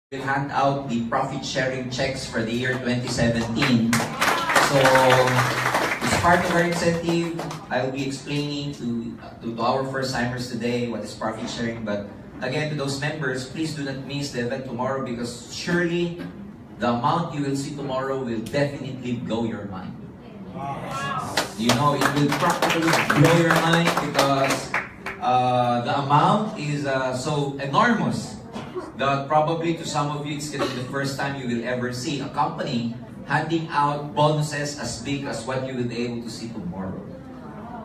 We'll hand out the profit sharing checks for the year 2017. So, as part of our incentive, I will be explaining to our first-timers today what is profit sharing. But again, to those members, please do not miss the event tomorrow because surely the amount you will see tomorrow will definitely blow your mind. You know, it will practically blow your mind because the amount is so enormous that probably to some of you it's going to be the first time you will ever see a company handing out bonuses as big as what you will be able to see tomorrow.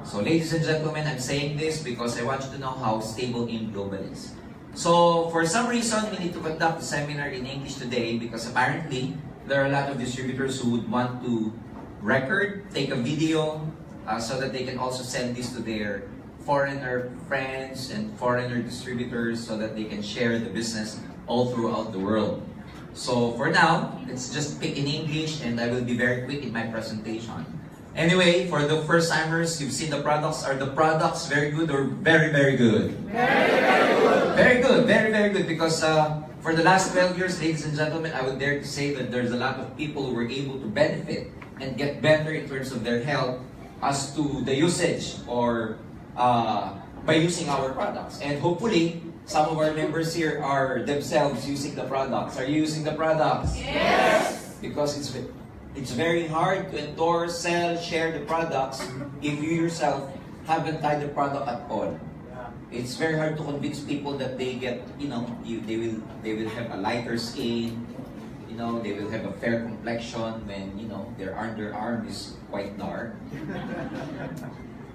So ladies and gentlemen, I'm saying this because I want you to know how stable AIM Global is. So for some reason, we need to conduct a seminar in English today because apparently there are a lot of distributors who would want to record, take a video so that they can also send this to their foreigner friends and foreigner distributors so that they can share the business all throughout the world. So for now, let's just pick in English and I will be very quick in my presentation. Anyway, for the first-timers, you've seen the products. Are the products very good or very, very good? Very, very good. Very good, very, very good because for the last 12 years, ladies and gentlemen, I would dare to say that there's a lot of people who were able to benefit and get better in terms of their health as to the usage or by using our products. And hopefully, some of our members here are themselves using the products. Are you using the products? Yes! Because it's very hard to endorse, sell, share the products if you yourself haven't tried the product at all. It's very hard to convince people that they get, you know, they will have a lighter skin, you know, they will have a fair complexion when, you know, their underarm is quite dark.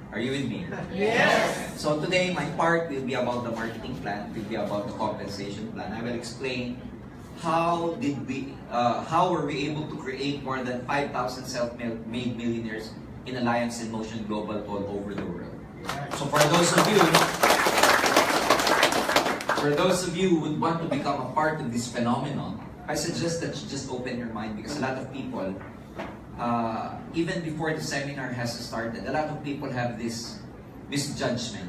Are you with me? Yes! So today, my part will be about the marketing plan, will be about the compensation plan. I will explain how were we able to create more than 5,000 self-made millionaires in Alliance in Motion Global all over the world. So for those of you who would want to become a part of this phenomenon, I suggest that you just open your mind because a lot of people, even before the seminar has started, a lot of people have this misjudgment.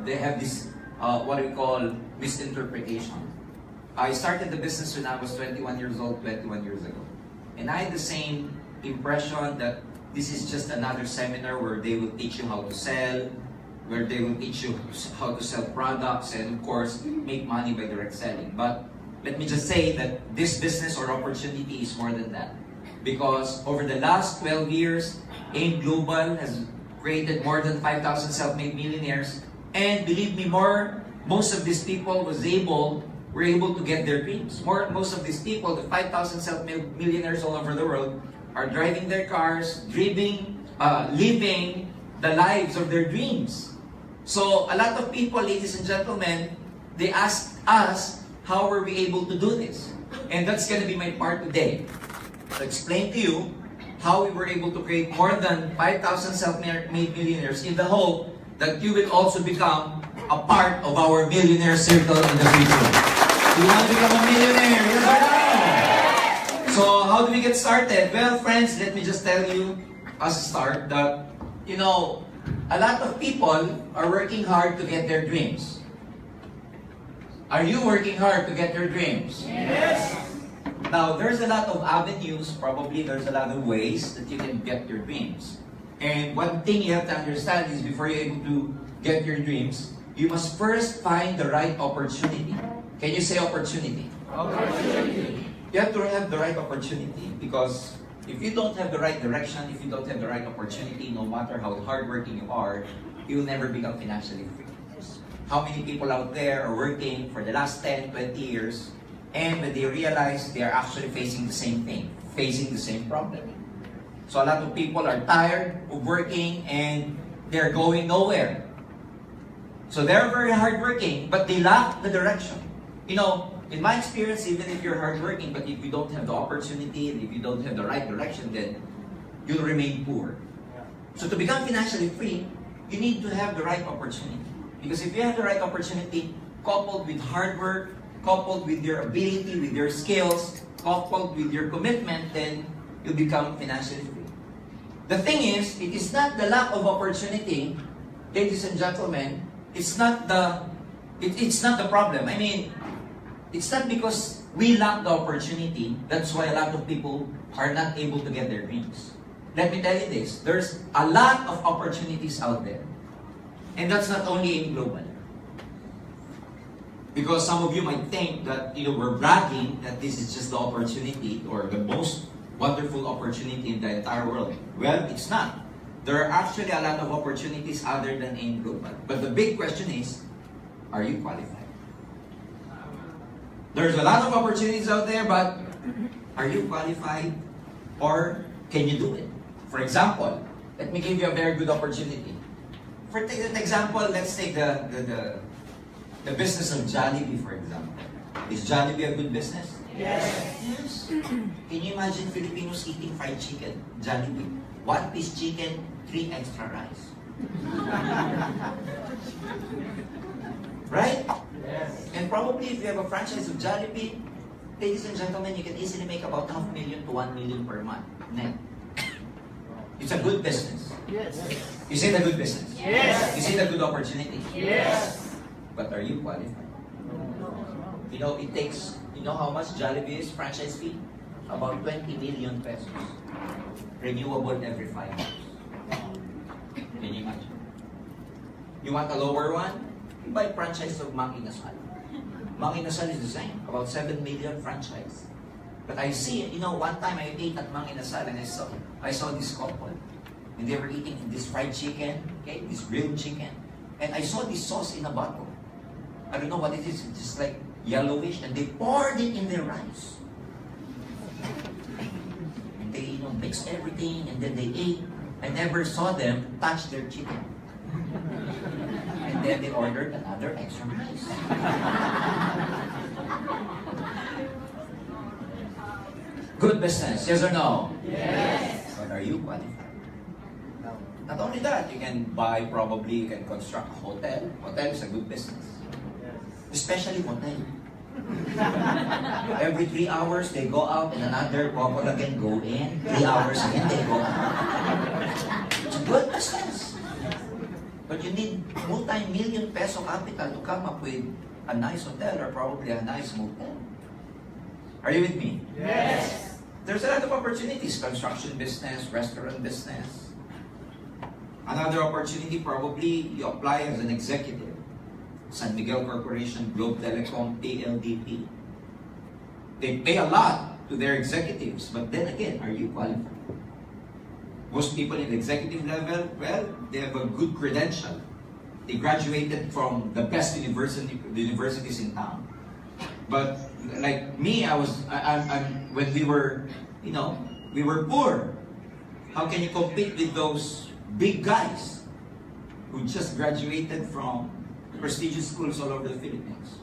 They have this, what we call misinterpretation. I started the business when I was 21 years old, 21 years ago. And I had the same impression that this is just another seminar where they will teach you how to sell, where they will teach you how to sell products, and of course, make money by direct selling. But let me just say that this business or opportunity is more than that. Because over the last 12 years, AIM Global has created more than 5,000 self-made millionaires. And believe me, most of these people were able to get their dreams. Most of these people, the 5,000 self-made millionaires all over the world, are driving their cars, living the lives of their dreams. So a lot of people, ladies and gentlemen, they ask us, how were we able to do this? And that's going to be my part today. To explain to you how we were able to create more than 5,000 self-made millionaires in the hope that you will also become a part of our millionaire circle in the future. You want to become a millionaire? Yes or no? So how do we get started? Well, friends, let me just tell you as a start that, you know, a lot of people are working hard to get their dreams. Are you working hard to get your dreams? Yes! Now, there's a lot of avenues, probably there's a lot of ways that you can get your dreams. And one thing you have to understand is before you're able to get your dreams, you must first find the right opportunity. Can you say opportunity? Opportunity. You have to have the right opportunity because if you don't have the right direction, if you don't have the right opportunity, no matter how hardworking you are, you will never become financially free. How many people out there are working for the last 10, 20 years and when they realize they are actually facing the same thing, facing the same problem. So a lot of people are tired of working and they're going nowhere. So they're very hardworking, but they lack the direction. You know, in my experience, even if you're hardworking, but if you don't have the opportunity and if you don't have the right direction, then you'll remain poor. So to become financially free, you need to have the right opportunity. Because if you have the right opportunity, coupled with hard work, coupled with your ability, with your skills, coupled with your commitment, then you become financially free. The thing is, it is not the lack of opportunity, ladies and gentlemen, it's not the problem. I mean, it's not because we lack the opportunity. That's why a lot of people are not able to get their dreams. Let me tell you this, there's a lot of opportunities out there. And that's not only in global. Because some of you might think that we're bragging that this is just the opportunity or the most wonderful opportunity in the entire world. Well, it's not. There are actually a lot of opportunities other than in global. But the big question is, are you qualified? There's a lot of opportunities out there, but are you qualified or can you do it? For example, let me give you a very good opportunity. For example, let's take the business of Jollibee, for example. Is Jollibee a good business? Yes. Can you imagine Filipinos eating fried chicken? Jollibee. 1 piece chicken, 3 extra rice. Right? Yes. And probably if you have a franchise of Jollibee, ladies and gentlemen, you can easily make about $500,000 to $1 million per month net. It's a good business. Yes. Is it a good business? Yes. Is it a good opportunity? Yes. But are you qualified? It takes, how much Jollibee is franchise fee? About 20 million pesos. Renewable every 5 years. Can you imagine? You want a lower one? You buy franchise of Mang Inasal. Mang Inasal is the same, about 7 million franchise. But I see, one time I ate at Mang Inasal and I saw this couple. And they were eating this fried chicken, okay, this grilled chicken. And I saw this sauce in a bottle. I don't know what it is, it's just like yellowish, and they poured it in their rice. And they, mixed everything, and then they ate. I never saw them touch their chicken. And then they ordered another extra rice. Good business, yes or no? Yes. But are you qualified? No. Not only that, you can construct a hotel. Hotel is a good business. Yes. Especially hotel. Every 3 hours, they go out and another couple again go in. 3 hours again, they go out. It's a good business. But you need multi-million peso capital to come up with a nice hotel or probably a nice motel. Are you with me? Yes. There's a lot of opportunities. Construction business, restaurant business. Another opportunity, probably you apply as an executive. San Miguel Corporation, Globe Telecom, PLDT. They pay a lot to their executives, but then again, are you qualified? Most people in the executive level, well, they have a good credential. They graduated from the best universities in town. But like me, when we were, we were poor. How can you compete with those big guys who just graduated from prestigious schools all over the Philippines?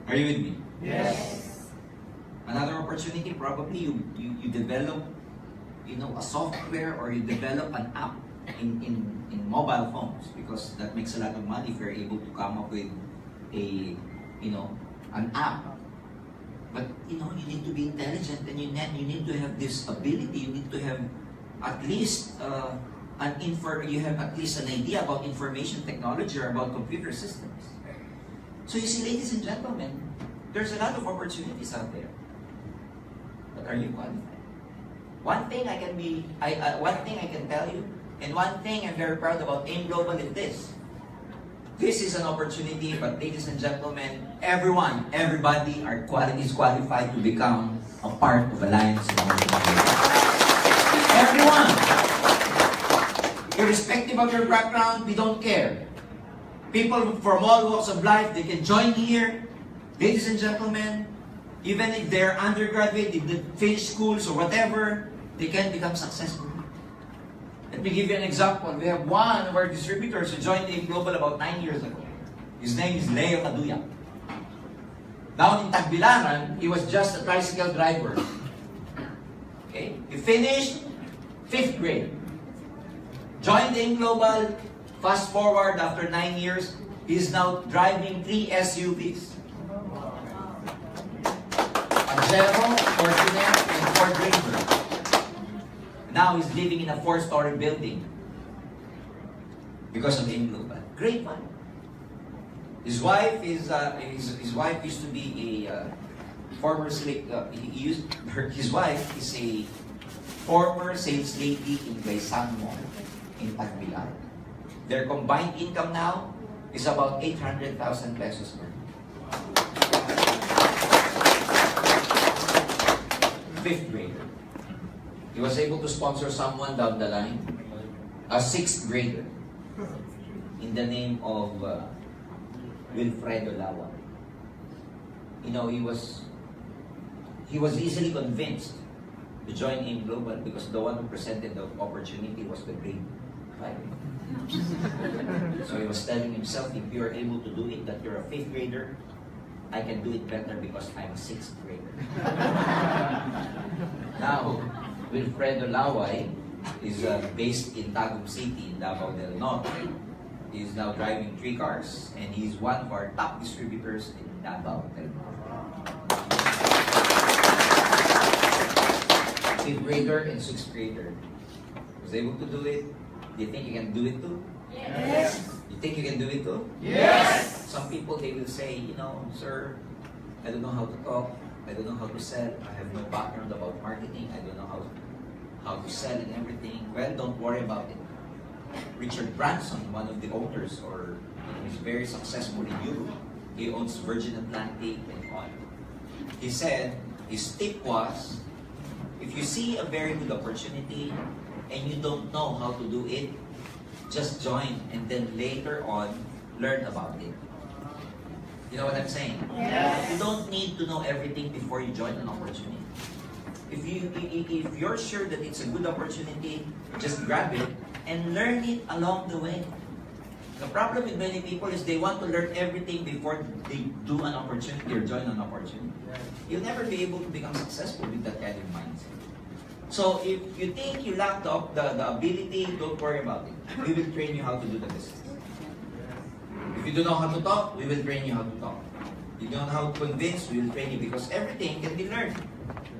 Are you with me? Yes. Another opportunity, probably you develop, a software, or you develop an app in mobile phones, because that makes a lot of money if you're able to come up with an app. But you need to be intelligent, and you need to have this ability. You need to have at least you have at least an idea about information technology or about computer systems. So you see, ladies and gentlemen, there's a lot of opportunities out there. But are you qualified? One thing I can tell you, and one thing I'm very proud about AIM Global is this. This is an opportunity, but ladies and gentlemen, everybody is qualified to become a part of Alliance. Everyone! Irrespective of your background, we don't care. People from all walks of life, they can join here. Ladies and gentlemen, even if they're undergraduate, they didn't finish schools or whatever, they can become successful. Let me give you an example. We have one of our distributors who joined AIM Global about 9 years ago. His name is Leo Kaduya. Down in Tagbilaran, he was just a tricycle driver. Okay? He finished 5th grade. Joined AIM Global. Fast forward, after 9 years, he's now driving 3 SUVs. Pajero, Fortuner, and Ford Ranger. Now he's living in a 4-story building because of AIM Global. Great man. His wife used to be a former slave, his wife is a former sales lady in Gaisang Mall in Tagbilaran. Their combined income now is about 800,000 pesos per year. Fifth grader. He was able to sponsor someone down the line, a sixth grader, in the name of Wilfredo Lawa. You know, he was easily convinced to join in Global because the one who presented the opportunity was the grade 5. So he was telling himself, if you are able to do it, that you're a fifth grader, I can do it better because I'm a sixth grader. Now, Wilfredo Laway is based in Tagum City in Davao del Norte. He's now driving 3 cars and he's one of our top distributors in Davao del Norte. Fifth grader and sixth grader was able to do it. Do you think you can do it too? Yes. You think you can do it too? Yes. Some people, they will say, you know, sir, I don't know how to talk. I don't know how to sell. I have no background about marketing. I don't know how to sell and everything. Well, don't worry about it. Richard Branson, one of the owners, or he's very successful in Europe. He owns Virgin Atlantic and all. He said his tip was, if you see a very good opportunity and you don't know how to do it, just join and then later on learn about it. You know what I'm saying? Yes. You don't need to know everything before you join an opportunity. If you're sure that it's a good opportunity, just grab it and learn it along the way. The problem with many people is they want to learn everything before they do an opportunity or join an opportunity. You'll never be able to become successful with that kind of mindset. So if you think you lack the ability, don't worry about it. We will train you how to do the business. If you don't know how to talk, we will train you how to talk. If you don't know how to convince, we will train you because everything can be learned.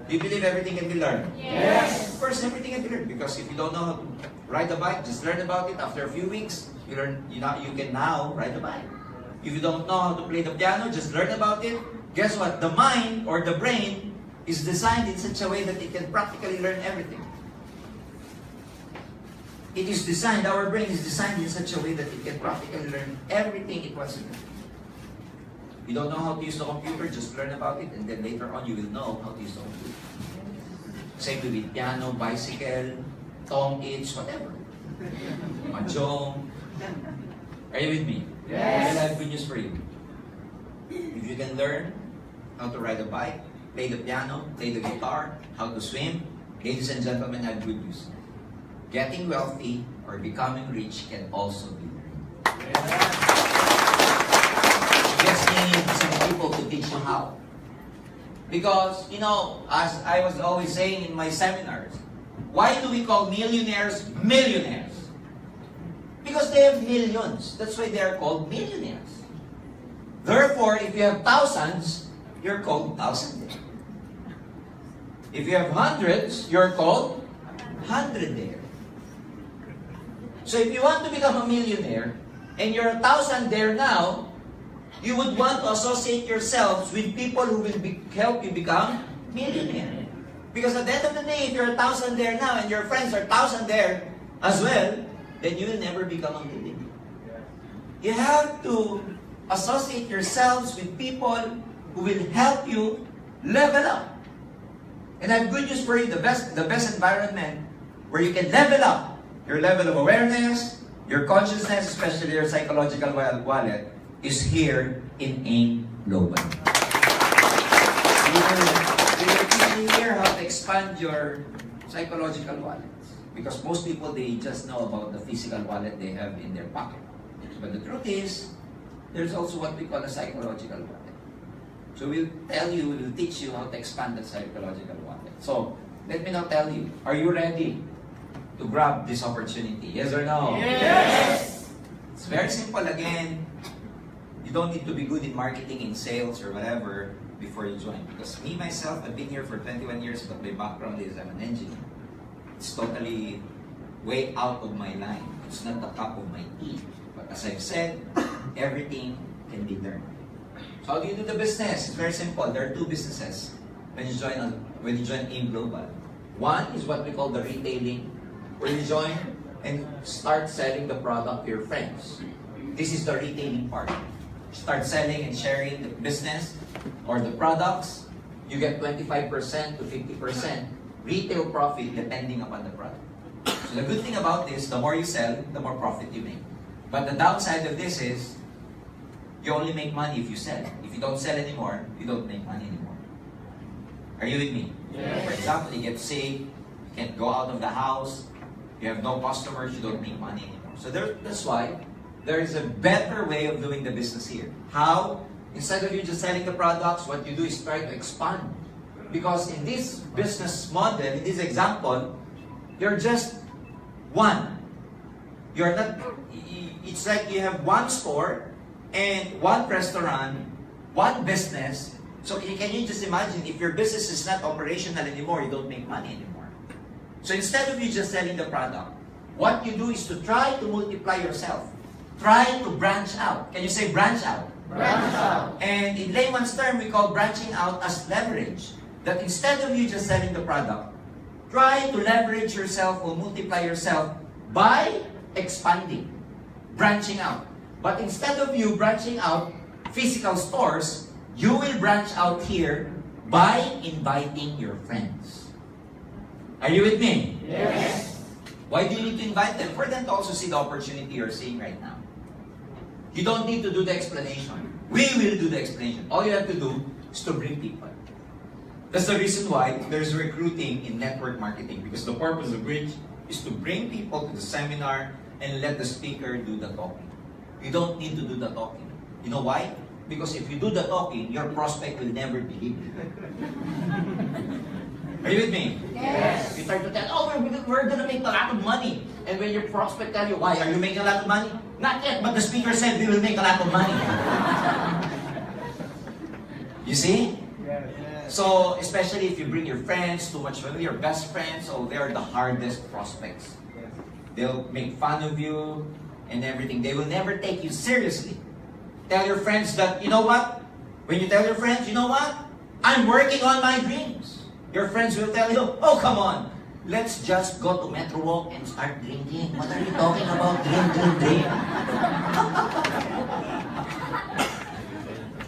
Do you believe everything can be learned? Yes. Of course, everything can be learned because if you don't know how to ride a bike, just learn about it. After a few weeks, you can now ride a bike. If you don't know how to play the piano, just learn about it. Guess what? The mind or the brain is designed in such a way that it can practically learn everything. It is designed, our brain is designed in such a way that it can practically learn everything it wants to learn. You don't know how to use the computer, just learn about it, and then later on you will know how to use the computer. Same with piano, bicycle, tong itch, whatever. Mahjong. Are you with me? Yes. I have good news for you. If you can learn how to ride a bike, play the piano, play the guitar, how to swim, ladies and gentlemen, I have good news. Getting wealthy or becoming rich can also be learned. You just need some people to teach you how. Because, you know, as I was always saying in my seminars, why do we call millionaires millionaires? Because they have millions. That's why they are called millionaires. Therefore, if you have thousands, you're called thousandaire. If you have hundreds, you're called hundredaire. So if you want to become a millionaire, and you're a thousandaire now, you would want to associate yourselves with people who will help you become millionaire. Because at the end of the day, if you're a thousandaire now, and your friends are thousandaire as well, then you will never become a millionaire. You have to associate yourselves with people who will help you level up. And I have good news for you, the best environment where you can level up your level of awareness, your consciousness, especially your psychological wallet, is here in AIM Global. We will teach you here how to expand your psychological wallets. Because most people, they just know about the physical wallet they have in their pocket. But the truth is, there's also what we call a psychological wallet. So we'll teach you how to expand that psychological wallet. So, let me now tell you, are you ready to grab this opportunity? Yes or no? Yes! It's very simple again. You don't need to be good in marketing, in sales, or whatever before you join. Because me, myself, I've been here for 21 years, but my background is I'm an engineer. It's totally way out of my line. It's not the cup of my tea. But as I've said, everything can be learned. So how do you do the business? It's very simple. There are two businesses when you join AIM Global. One is what we call the retailing, where you join and start selling the product to your friends. This is the retailing part. Start selling and sharing the business or the products. You get 25% to 50% retail profit depending upon the product. So the good thing about this, the more you sell, the more profit you make. But the downside of this is, you only make money if you sell. If you don't sell anymore, you don't make money anymore. Are you with me? Yes. For example, you get sick, you can't go out of the house, you have no customers, you don't make money anymore. So that's why there is a better way of doing the business here. How? Instead of you just selling the products, what you do is try to expand. Because in this business model, in this example, you're just one. You're not, it's like you have one store and one restaurant, one business. So can you just imagine, if your business is not operational anymore, you don't make money anymore. So instead of you just selling the product, what you do is to try to multiply yourself. Try to branch out. Can you say branch out? Branch out. And in layman's term, we call branching out as leverage. That instead of you just selling the product, try to leverage yourself or multiply yourself by expanding, branching out. But instead of you branching out physical stores, you will branch out here by inviting your friends. Are you with me? Yes. Why do you need to invite them? For them to also see the opportunity you're seeing right now. You don't need to do the explanation. We will do the explanation. All you have to do is to bring people. That's the reason why there's recruiting in network marketing, because the purpose of Bridge is to bring people to the seminar and let the speaker do the talking. You don't need to do the talking. You know why? Because if you do the talking, your prospect will never believe you. Are you with me? Yes. You start to tell, oh, we're going to make a lot of money. And when your prospect tell you, why? Are you making a lot of money? Not yet, but the speaker said we will make a lot of money. You see? So, especially if you bring your friends, too much family, your best friends, oh, they are the hardest prospects. They'll make fun of you and everything. They will never take you seriously. Tell your friends that, you know what? When you tell your friends, you know what? I'm working on my dreams. Your friends will tell you, oh, come on. Let's just go to Metro Walk and start drinking. What are you talking about? Drink.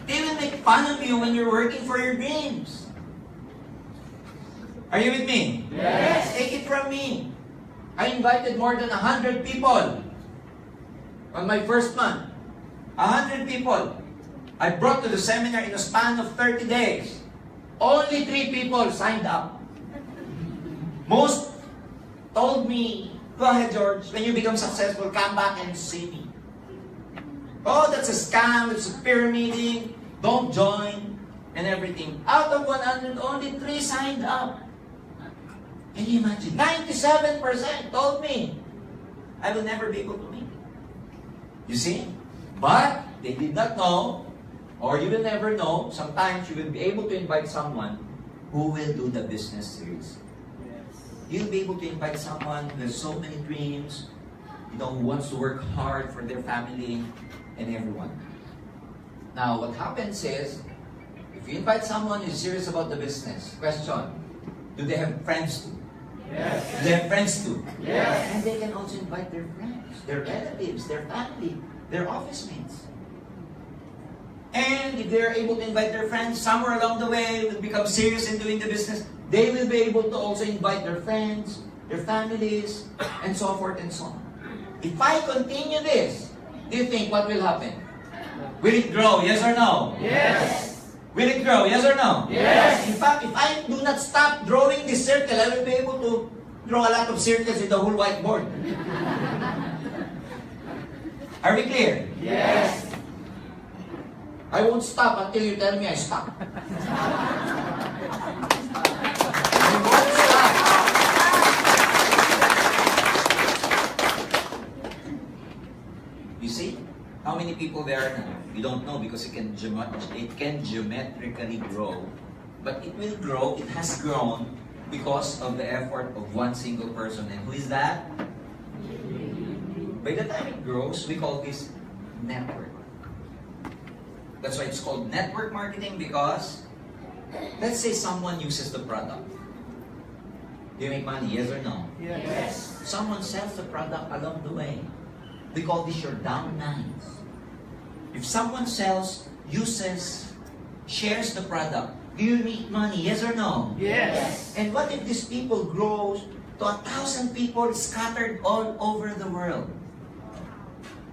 They will make fun of you when you're working for your dreams. Are you with me? Yes. Take it from me. I invited more than 100 people on my first month. 100 people. I brought to the seminar in a span of 30 days. Only 3 people signed up. Most told me, go ahead, George, when you become successful, come back and see me. Oh, that's a scam, it's a pyramiding, don't join, and everything. Out of 100, only 3 signed up. Can you imagine? 97% told me, I will never be able to make it. You see? But they did not know, or you will never know, sometimes you will be able to invite someone who will do the business series. You'll be able to invite someone who has so many dreams, who wants to work hard for their family and everyone. Now, what happens is, if you invite someone who's serious about the business, question, do they have friends too? Yes. Do they have friends too? Yes. And they can also invite their friends, their relatives, their family, their office mates. And if they're able to invite their friends, somewhere along the way, will become serious in doing the business, they will be able to also invite their friends, their families, and so forth and so on. If I continue this, do you think what will happen? Will it grow, yes or no? Yes. Will it grow, yes or no? Yes. In fact, if I do not stop drawing this circle, I will be able to draw a lot of circles in the whole whiteboard. Are we clear? Yes. I won't stop until you tell me I stop. I won't stop. You see? How many people there are now? You don't know because it can geometrically grow. But it will grow, it has grown because of the effort of one single person. And who is that? By the time it grows, we call this network. That's why it's called network marketing, because let's say someone uses the product. Do you make money? Yes or no? Yes. Someone sells the product along the way. We call this your downlines. If someone sells, uses, shares the product, do you make money? Yes or no? Yes. And what if these people grow to 1,000 people scattered all over the world?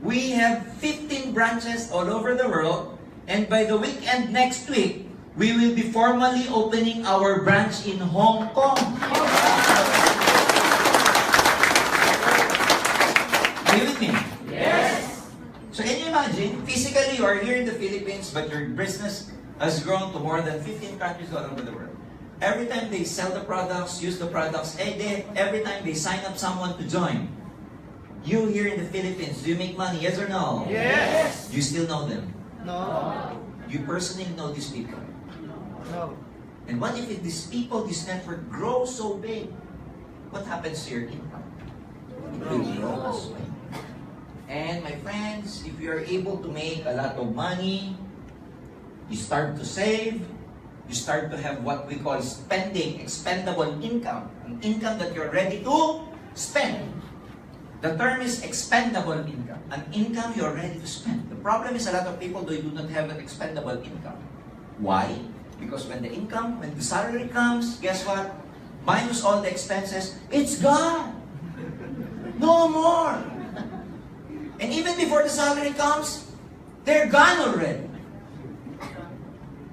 We have 15 branches all over the world, and by the weekend next week, we will be formally opening our branch in Hong Kong. Are you with me? Yes. So can you imagine, physically you are here in the Philippines, but your business has grown to more than 15 countries all over the world. Every time they sell the products, use the products, every time they sign up someone to join, you here in the Philippines, do you make money? Yes or no? Yes. Do you still know them? No. You personally know these people. No. And what if these people, this network grows so big? What happens to your income? It will grow as well. And my friends, if you are able to make a lot of money, you start to save, you start to have what we call spending, expendable income, an income that you're ready to spend. The term is expendable income, an income you're ready to spend. The problem is a lot of people, they do not have an expendable income. Why? Because when the salary comes, guess what? Minus all the expenses, it's gone. No more. And even before the salary comes, they're gone already.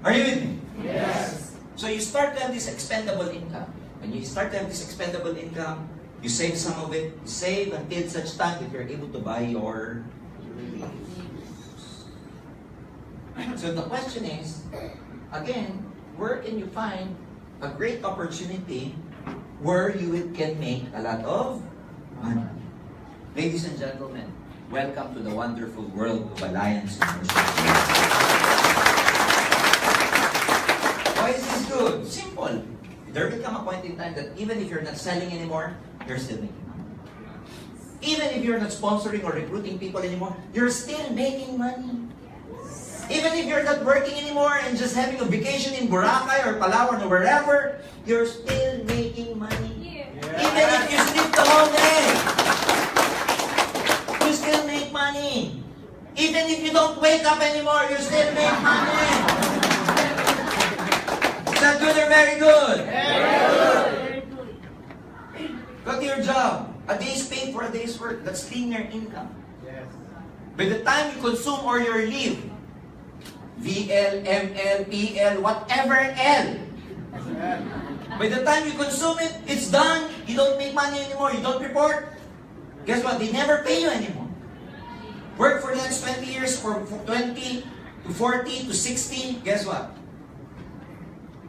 Are you with me? Yes. So you start to have this expendable income. When you start to have this expendable income, you save some of it. You save until such time that you're able to buy your dreams. So the question is, again, where can you find a great opportunity where you can make a lot of money? Ladies and gentlemen, welcome to the wonderful world of Alliance University. Why is this good? Simple. There will come a point in time that even if you're not selling anymore, you're still making money. Even if you're not sponsoring or recruiting people anymore, you're still making money. Even if you're not working anymore and just having a vacation in Boracay or Palawan or wherever, you're still making money. Even if you sleep the whole day, you still make money. Even if you don't wake up anymore, you still make money. Is that good or very good? Very good. Go to your job. A day's paid for a day's work. That's linear income. Yes. By the time you consume or your leave, VL, ML, PL, whatever L. By the time you consume it, it's done. You don't make money anymore. You don't report. Guess what? They never pay you anymore. Work for the next 20 years, from 20 to 40 to 60. Guess what?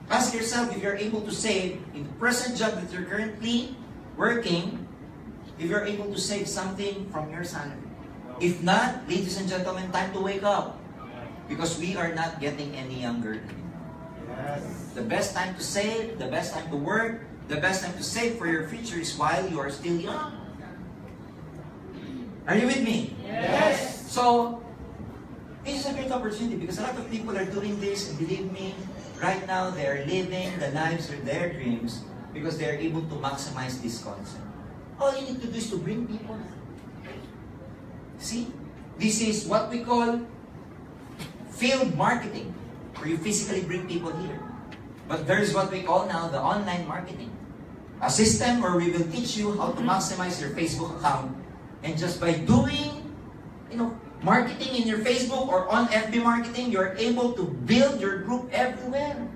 Ask yourself if you're able to save in the present job that you're currently working, if you're able to save something from your salary. If not, ladies and gentlemen, time to wake up. Because we are not getting any younger anymore. Yes. The best time to save, the best time to work, the best time to save for your future is while you are still young. Are you with me? Yes. So, this is a great opportunity because a lot of people are doing this, and believe me, right now they are living the lives of their dreams because they are able to maximize this concept. All you need to do is to bring people. See? This is what we call field marketing, where you physically bring people here. But there's what we call now the online marketing. A system where we will teach you how to maximize your Facebook account. And just by doing, marketing in your Facebook or on FB marketing, you're able to build your group everywhere.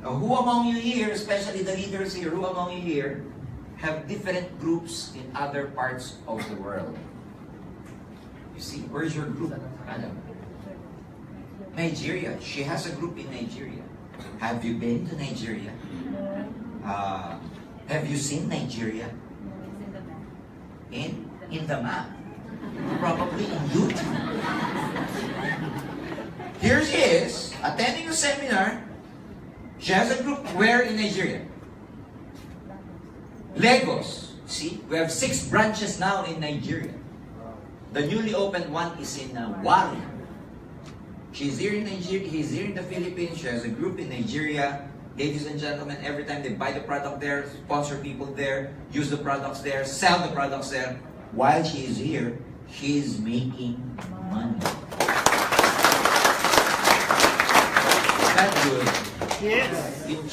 Now, who among you here, especially the leaders here, who among you here have different groups in other parts of the world? You see, where's your group? Adam? Nigeria. She has a group in Nigeria. Have you been to Nigeria? Have you seen Nigeria? In the map. Probably in YouTube. Here she is, attending a seminar. She has a group where in Nigeria? Lagos. See, we have 6 branches now in Nigeria. The newly opened one is in Wari. She's here in Nigeria, he's here in the Philippines, she has a group in Nigeria. Ladies and gentlemen, every time they buy the product there, sponsor people there, use the products there, sell the products there, while she is here, she's making money. Is that good? Yes.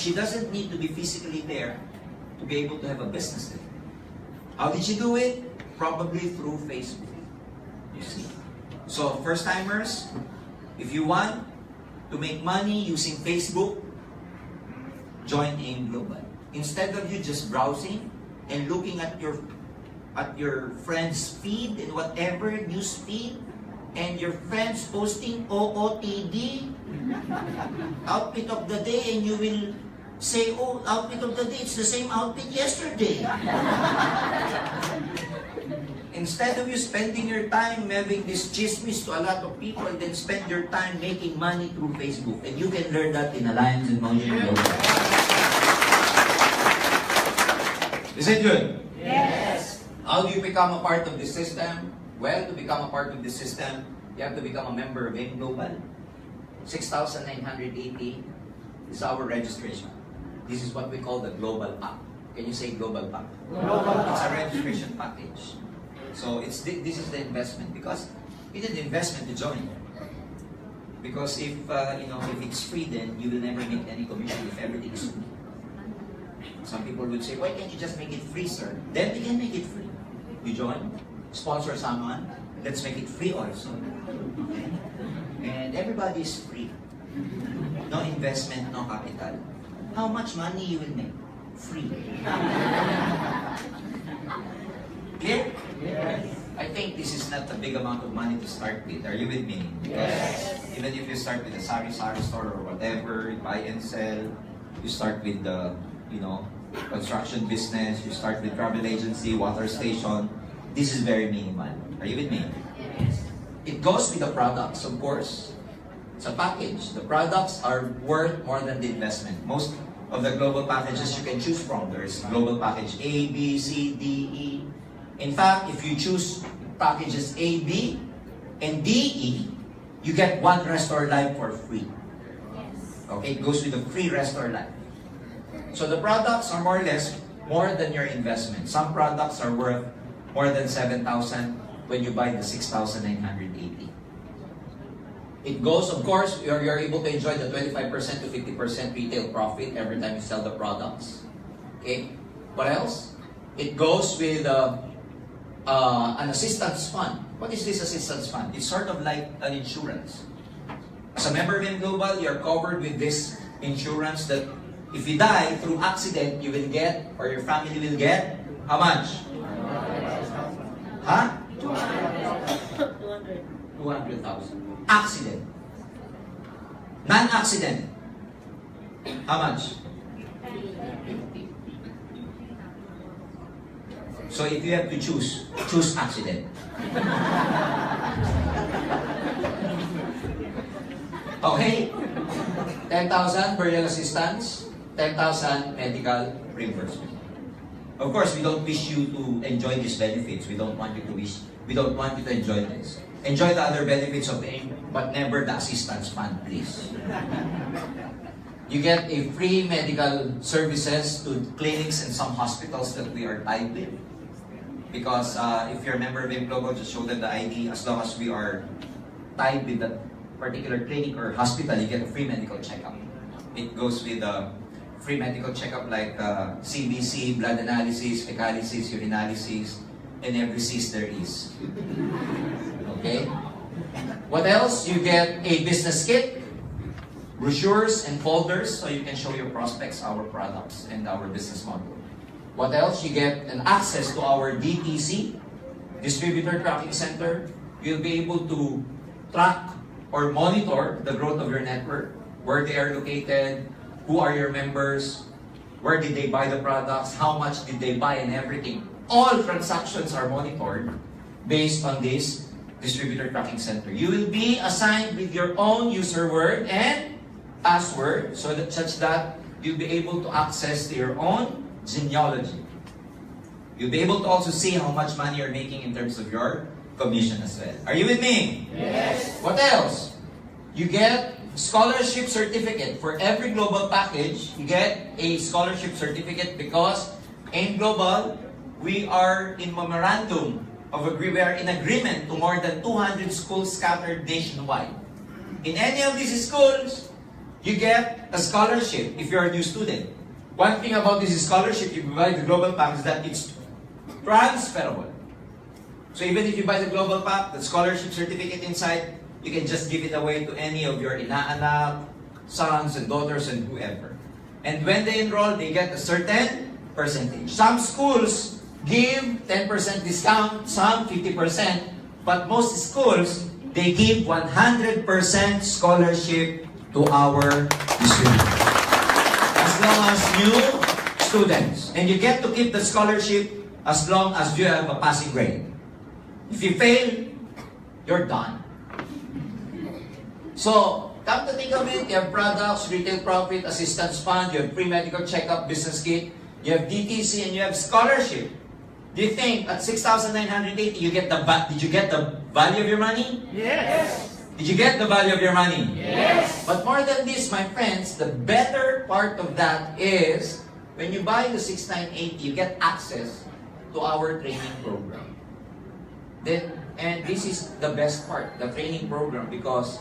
She doesn't need to be physically there to be able to have a business there. How did she do it? Probably through Facebook. You see? So, first-timers, if you want to make money using Facebook, join AIM Global. Instead of you just browsing and looking at your friend's feed and whatever news feed, and your friends posting OOTD, outfit of the day, and you will say, oh, outfit of the day, it's the same outfit yesterday. Instead of you spending your time having this chismis to a lot of people, then spend your time making money through Facebook. And you can learn that in Alliance in Motion Global. Is it good? Yes. How do you become a part of the system? Well, to become a part of the system, you have to become a member of AIM Global. 6,980 is our registration. This is what we call the Global Pack. Can you say Global Pack? Global It's a registration package. So this is the investment, because it is the investment to join. Because if if it's free, then you will never make any commission if everything is free. Some people would say, why can't you just make it free, sir? Then we can make it free. You join, sponsor someone, let's make it free also. And everybody is free. No investment, no capital. How much money you will make? Free. Clear? Yes. I think this is not a big amount of money to start with. Are you with me? Yes. Even if you start with a sari-sari store or whatever, you buy and sell, you start with the, construction business, you start with travel agency, water station, this is very minimal. Are you with me? Yes. It goes with the products, of course. It's a package. The products are worth more than the investment. Most of the global packages you can choose from. There's global package A, B, C, D, E. In fact, if you choose packages A, B, and D, E, you get one Restore Life for free. Okay, it goes with a free Restore Life. So the products are more or less more than your investment. Some products are worth more than 7,000 when you buy the 6,980. It goes, of course, you're able to enjoy the 25% to 50% retail profit every time you sell the products. Okay, what else? It goes with an assistance fund. What is this assistance fund? It's sort of like an insurance. As a member of AIM Global, you're covered with this insurance that if you die through accident, you will get, or your family will get, how much? Huh? 200,000. Accident. Non-accident. How much? 50. So if you have to choose accident. Okay? 10,000 burial assistance, 10,000 medical reimbursement. Of course, we don't wish you to enjoy these benefits. We don't want you to enjoy this. Enjoy the other benefits of AIM, but never the assistance fund, please. You get a free medical services to clinics and some hospitals that we are tied with. Because if you're a member of AIM Global, just show them the ID. As long as we are tied with that particular clinic or hospital, you get a free medical checkup. It goes with a free medical checkup like CBC, blood analysis, fecalysis, urinalysis, and every cyst there is. Okay? What else? You get a business kit, brochures and folders so you can show your prospects our products and our business model. What else? You get an access to our DTC, Distributor Tracking Center. You'll be able to track or monitor the growth of your network, where they are located, who are your members, where did they buy the products, how much did they buy, and everything. All transactions are monitored based on this Distributor Tracking Center. You will be assigned with your own user word and password such that you'll be able to access to your own genealogy. You'll be able to also see how much money you're making in terms of your commission as well. Are you with me? Yes. What else? you get scholarship certificate. For every global package, you get a scholarship certificate because in Global, we are in memorandum of agreement. We are in agreement to more than 200 schools scattered nationwide. In any of these schools, you get a scholarship if you're a new student. One thing about this scholarship, if you buy the global pack, is that it's transferable. So even if you buy the global pack, the scholarship certificate inside, you can just give it away to any of your inaanak, sons and daughters and whoever. And when they enroll, they get a certain percentage. Some schools give 10% discount, some 50%, but most schools, they give 100% scholarship to our students. As long as new students. And you get to keep the scholarship as long as you have a passing grade. If you fail, you're done. So, come to think of it, you have products, retail profit, assistance fund, you have pre-medical checkup, business kit, you have DTC, and you have scholarship. Do you think at 6,980 did you get the value of your money? Yes. Did you get the value of your money? Yes. But more than this, my friends, the better part of that is when you buy the 6,980, you get access to our training program. And this is the best part, the training program, because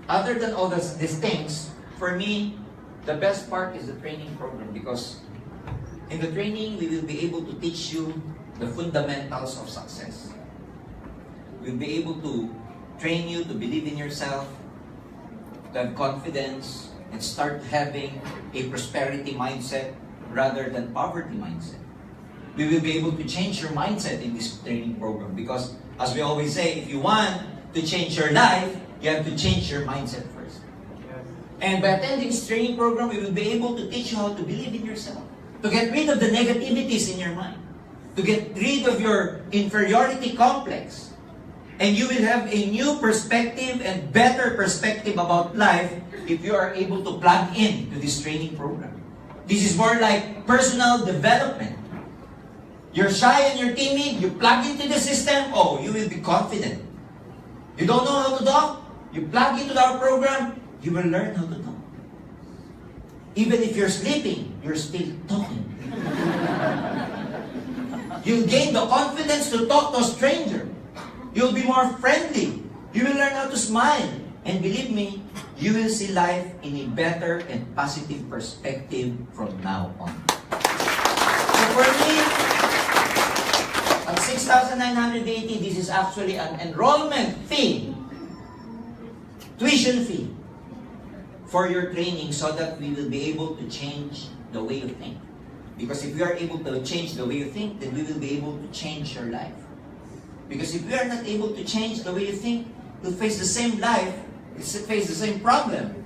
other than all these things, for me, the best part is the training program because in the training, we will be able to teach you the fundamentals of success. We'll be able to train you to believe in yourself, to have confidence, and start having a prosperity mindset rather than poverty mindset. We will be able to change your mindset in this training program because, as we always say, if you want to change your life, you have to change your mindset first. And by attending this training program, we will be able to teach you how to believe in yourself, to get rid of the negativities in your mind, to get rid of your inferiority complex. And you will have a new perspective and better perspective about life if you are able to plug in to this training program. This is more like personal development. You're shy and you're timid, you plug into the system, oh, you will be confident. You don't know how to talk, you plug into our program, you will learn how to talk. Even if you're sleeping, you're still talking. You'll gain the confidence to talk to a stranger. You'll be more friendly. You will learn how to smile. And believe me, you will see life in a better and positive perspective from now on. So for me, at 6,980, this is actually an enrollment fee, tuition fee, for your training so that we will be able to change the way you think. Because if we are able to change the way you think, then we will be able to change your life. Because if we are not able to change the way you think, you'll face the same life, you'll face the same problem.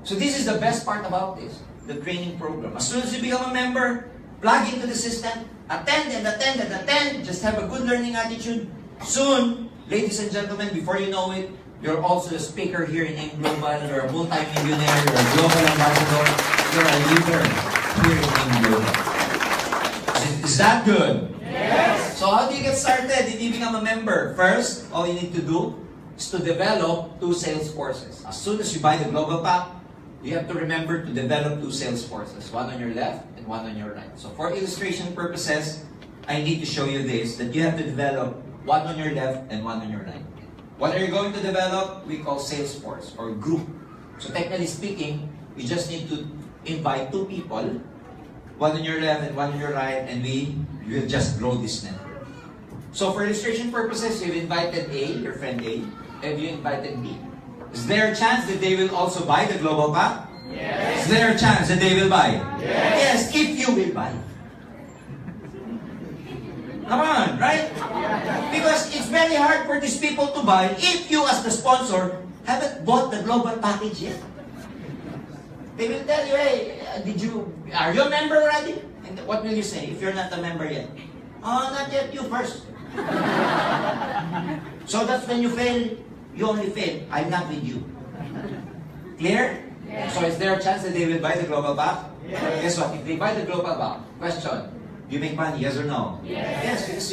So this is the best part about this, the training program. As soon as you become a member, plug into the system, attend and attend and attend, just have a good learning attitude. Soon, ladies and gentlemen, before you know it, you're also a speaker here in AIM Global, you're a multi-millionaire, you're a global ambassador, you're a leader here in AIM Global. Is that good? Yes. So how do you get started if you become a member? First, all you need to do is to develop 2 sales forces. As soon as you buy the Global Pack, you have to remember to develop 2 sales forces, one on your left and one on your right. So for illustration purposes, I need to show you this, that you have to develop one on your left and one on your right. What are you going to develop? We call sales force or group. So technically speaking, you just need to invite 2 people, one on your left and one on your right, and we will just grow this network. So for illustration purposes, you've invited A, your friend A, and you invited B. Is there a chance that they will also buy the Global Pack? Yes. Is there a chance that they will buy? Yes. Yes, if you will buy. Come on, right? Because it's very hard for these people to buy if you as the sponsor haven't bought the Global Package yet. They will tell you, hey, are you a member already? And what will you say if you're not a member yet? Oh, not yet, you first. So that's when you fail, you only fail. I'm not with you. Clear? Yes. So is there a chance that they will buy the Global Pack? Yes. Guess what? If they buy the Global Pack, question, you make money, yes or no? Yes. Yes, because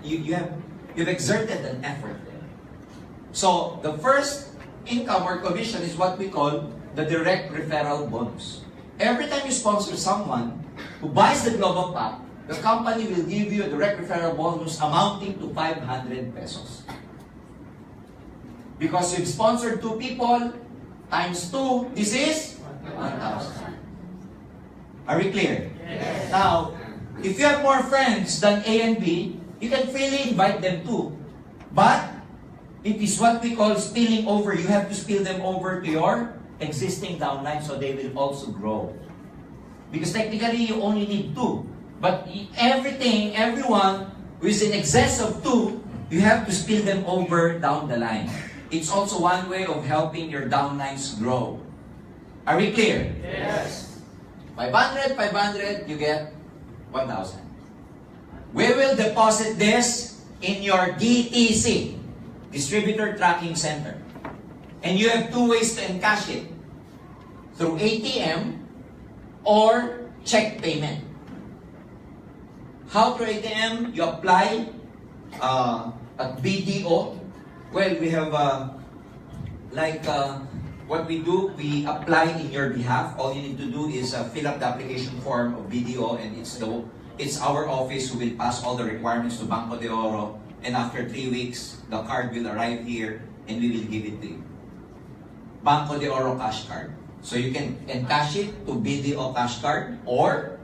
you've exerted an effort there. So the first income or commission is what we call the direct referral bonus. Every time you sponsor someone who buys the Global Pack, the company will give you a direct referral bonus amounting to 500 pesos. Because you've sponsored 2 people, times 2, this is 1,000. Are we clear? Yes. Now, if you have more friends than A and B, you can freely invite them too. But, it is what we call spilling over. You have to spill them over to your existing downline so they will also grow. Because technically, you only need 2. But everyone who is in excess of 2, you have to spill them over down the line. It's also one way of helping your downlines grow. Are we clear? Yes. 500, 500, you get 1,000. We will deposit this in your DTC, Distributor Tracking Center. And you have 2 ways to encash it. Through ATM or check payment. How through ATM? You apply at BDO. Well, we have what we do, we apply in your behalf. All you need to do is fill up the application form of BDO, and it's our office who will pass all the requirements to Banco de Oro. And after 3 weeks, the card will arrive here, and we will give it to you. Banco de Oro cash card. So you can encash it to BDO cash card or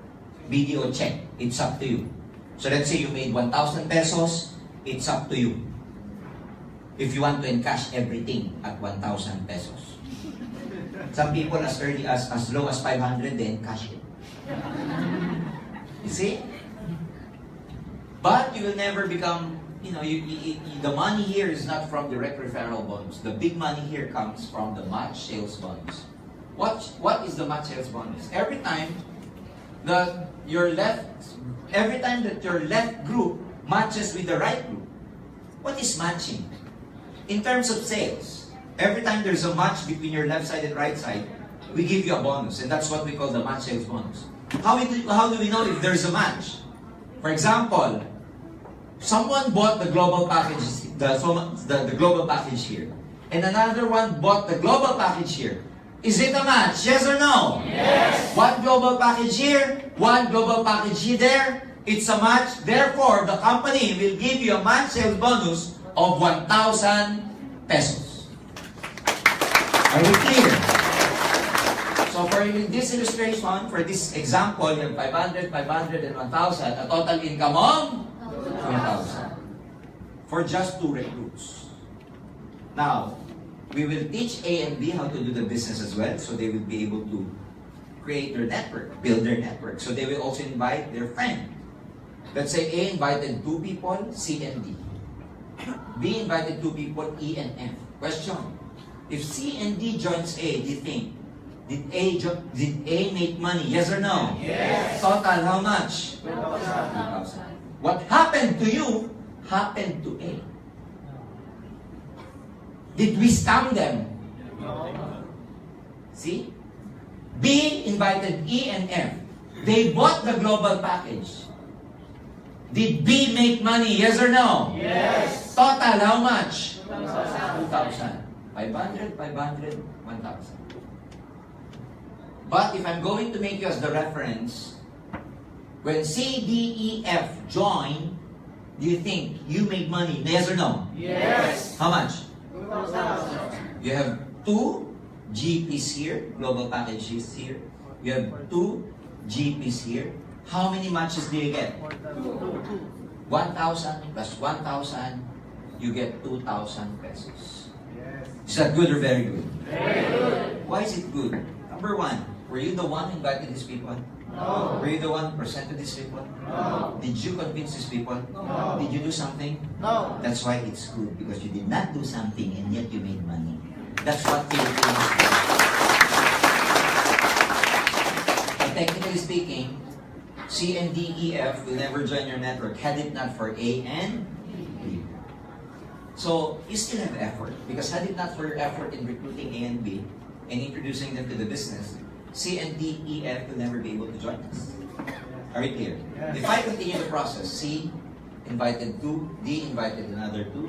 BDO check. It's up to you. So let's say you made 1,000 pesos, it's up to you. If you want to encash everything at 1,000 pesos. Some people as early as low as 500, they encash it. You see? But you will never become, the money here is not from direct referral bonus. The big money here comes from the match sales bonus. What is the match sales bonus? Every time that your left group matches with the right group. What is matching? In terms of sales, every time there's a match between your left side and right side, we give you a bonus, and that's what we call the match sales bonus. How do we know if there's a match? For example, someone bought the global package, the global package here, and another one bought the global package here. Is it a match? Yes or no? Yes. One global package here, one global package here there. It's a match. Therefore, the company will give you a match sales bonus of 1,000 pesos. Are we clear? So for this illustration, for this example, you have 500, 500, and 1,000. A total income of 2,000. For just 2 recruits. Now, we will teach A and B how to do the business as well, so they will be able to create their network, build their network. So they will also invite their friend. Let's say A invited 2 people, C and D. B invited 2 people, E and F. Question: if C and D joins A, do you think, did A make money? Yes or no? Yes. Total, how much? 2,000. 2,000. What happened to you, happened to A. Did we scam them? No. See? B invited E and F. They bought the global package. Did B make money? Yes or no? Yes. Total, how much? 2,000. 2,000. 500, 500, 1,000. But if I'm going to make you as the reference, when C, D, E, F join, do you think you make money? Yes or no? Yes. How much? 2,000. You have 2 GPs here, global packages here. You have 2 GPs here. How many matches do you get? 1,000 plus 1,000, you get 2,000 pesos. Yes. Is that good or very good? Very good. Why is it good? Number 1, were you the one who invited these people? No. Were you the one who presented these people? No. Did you convince these people? No. Did you do something? No. That's why it's good, because you did not do something and yet you made money. That's what Filipinos do. And technically speaking, C and D, E, F will never join your network had it not for A and B. So you still have effort, because had it not for your effort in recruiting A and B and introducing them to the business, C and D, E, F will never be able to join us. Are we clear? Yes. If I continue the process, C invited 2, D invited another 2,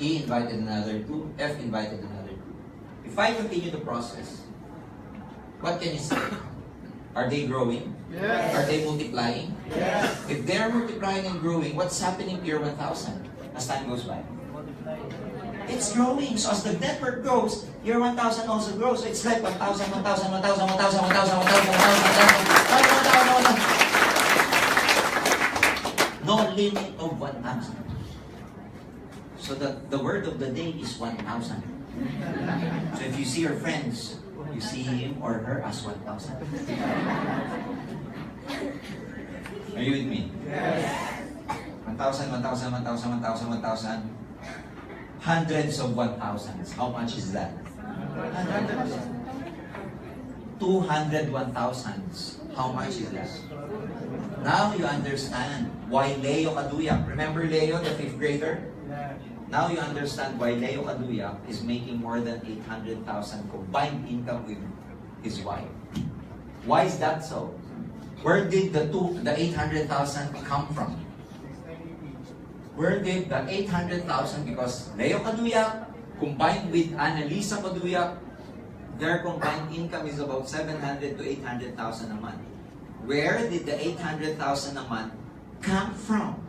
E invited another 2, F invited another 2. If I continue the process, what can you say? Are they growing? Yes. Are they multiplying? Yes. If they're multiplying and growing, what's happening to your 1,000 as time goes by? It's growing. So as the network grows, your 1,000 also grows. So it's like 1,000, 1,000, 1,000, 1,000, 1,000, 1,000, 1,000, 1,000, 1,000. No limit of 1,000. So the word of the day is 1,000. So if you see your friends, you see him or her as 1,000. Are you with me? Yes. 1,000, 1,000, 1,000, 1,000, 1,000. Hundreds of 1,000s. How much is that? 200 1,000s. How much is that? Now you understand why Leo Kaduyak. Remember Leo, the 5th grader? Now you understand why Leo Kaduyak is making more than 800,000 combined income with his wife. Why is that so? Where did the 800,000 come from? Where did the 800,000, because Leo Kaduyak combined with Annalisa Kaduyak, their combined income is about 700 to 800,000 a month. Where did the 800,000 a month come from?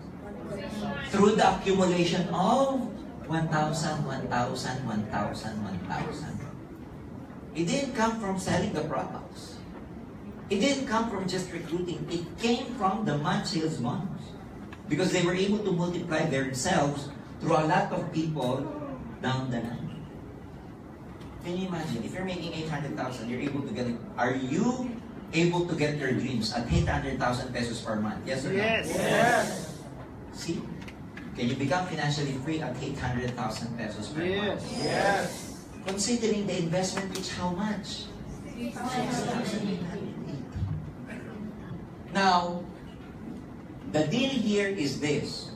Through the accumulation of 1,000, 1,000, 1,000, 1,000. It didn't come from selling the products. It didn't come from just recruiting. It came from the month sales bonus. Because they were able to multiply themselves through a lot of people down the line. Can you imagine? If you're making 800,000, you're able to get it. Are you able to get your dreams at 800,000 pesos per month? Yes or no? Yes. Yes. See? Can you become financially free at 800,000 pesos per month? Yes. Considering the investment, which how much? 6,880. Now, the deal here is this.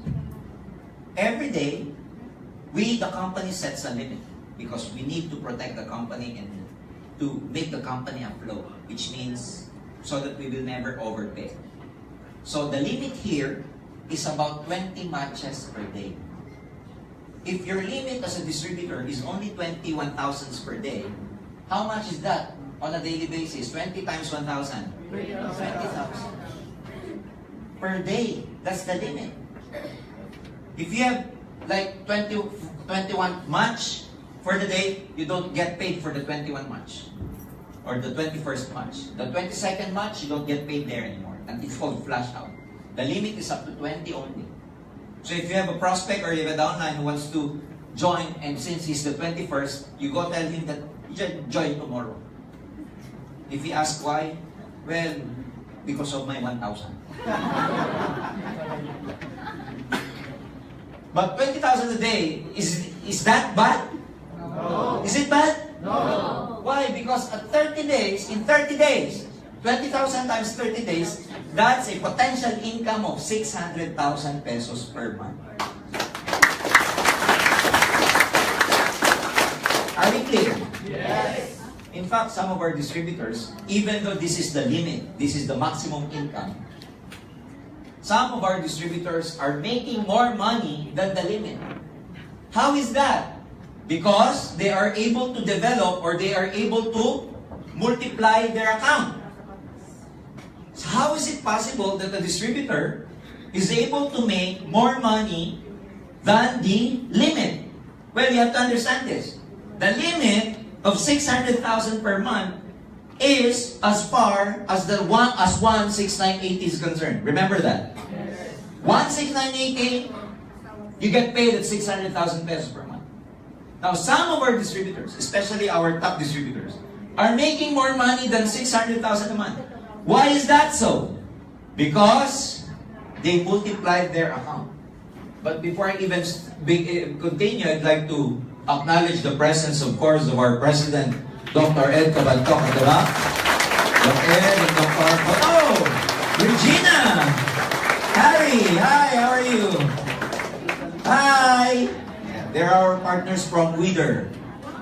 Every day, we, the company, sets a limit because we need to protect the company and to make the company afloat, which means so that we will never overpay. So the limit here is about 20 matches per day. If your limit as a distributor is only 21,000 per day, how much is that on a daily basis? 20 times 1,000? 20,000. Per day. That's the limit. If you have like 21 match for the day, you don't get paid for the 21 match. Or the 21st match. The 22nd match, you don't get paid there anymore. And it's called flash out. The limit is up to 20 only. So if you have a prospect or you have a downline who wants to join, and since he's the 21st, you go tell him that you join tomorrow. If he asks why, well, because of my 1,000. But 20,000 a day, is that bad? No. Is it bad? No. Why? Because at 30 days, in 30 days, 20,000 times 30 days, that's a potential income of 600,000 pesos per month. Are we clear? Yes. In fact, some of our distributors, even though this is the limit, this is the maximum income, some of our distributors are making more money than the limit. How is that? Because they are able to develop or they are able to multiply their account. So how is it possible that a distributor is able to make more money than the limit? Well, you have to understand this. The limit of 600,000 per month is as far as the 16980 is concerned. Remember that. 16980, you get paid at 600,000 pesos per month. Now, some of our distributors, especially our top distributors, are making more money than 600,000 a month. Why is that so? Because they multiplied their account. But before I even continue, I'd like to acknowledge the presence, of course, of our President, Dr. Ed Cabantok at the back. Dr. Ed and Dr. Oh, Regina! Harry! Hi, how are you? Hi! They're our partners from Wither.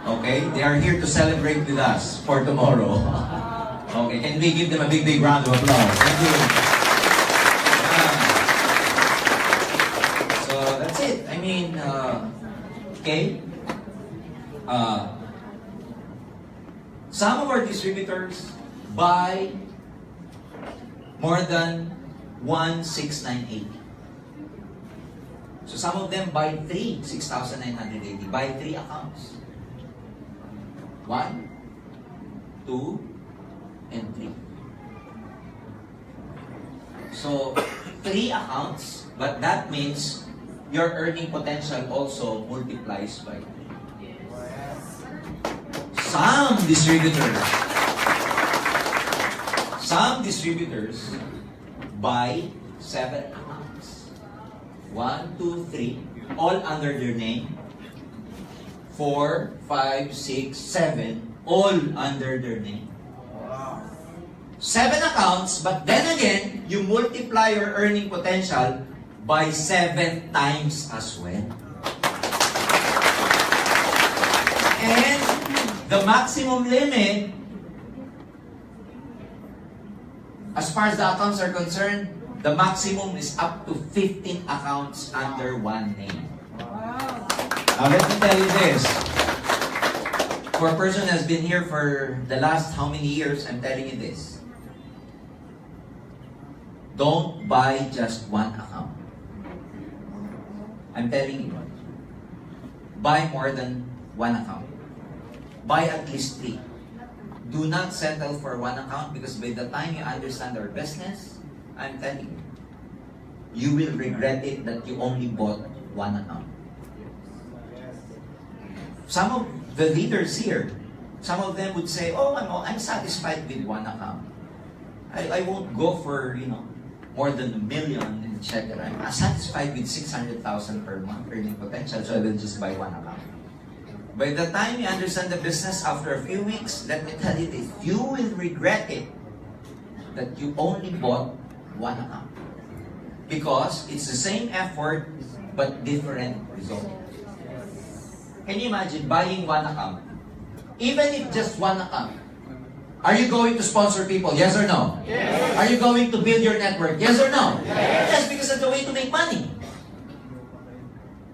Okay? They are here to celebrate with us for tomorrow. Okay, can we give them a big, big round of applause? Thank you. So, that's it. I mean, okay. Some of our distributors buy more than 1,698. So some of them buy 6,980. Buy 3 accounts. 1, 2, and 3. So 3 accounts, but that means your earning potential also multiplies by 3. Some distributors buy 7 accounts. 1, 2, 3, all under their name. 4, 5, 6, 7, all under their name. 7 accounts, but then again, you multiply your earning potential by 7 times as well. And the maximum limit, as far as the accounts are concerned, the maximum is up to 15 accounts under one name. Now let me tell you this. For a person who has been here for the last how many years, I'm telling you this. Don't buy just one account. I'm telling you. Buy more than one account. Buy at least 3. Do not settle for one account, because by the time you understand our business, I'm telling you, you will regret it that you only bought one account. Some of the leaders here, some of them would say, oh, I'm satisfied with one account. I won't go for, more than $1 million, etc. I'm satisfied with 600,000 per month earning potential, so I will just buy one account. By the time you understand the business after a few weeks, let me tell you this, you will regret it that you only bought one account. Because it's the same effort, but different result. Can you imagine buying one account? Even if just one account, are you going to sponsor people? Yes or no? Yes. Are you going to build your network? Yes or no? Yes. Yes, because that's the way to make money.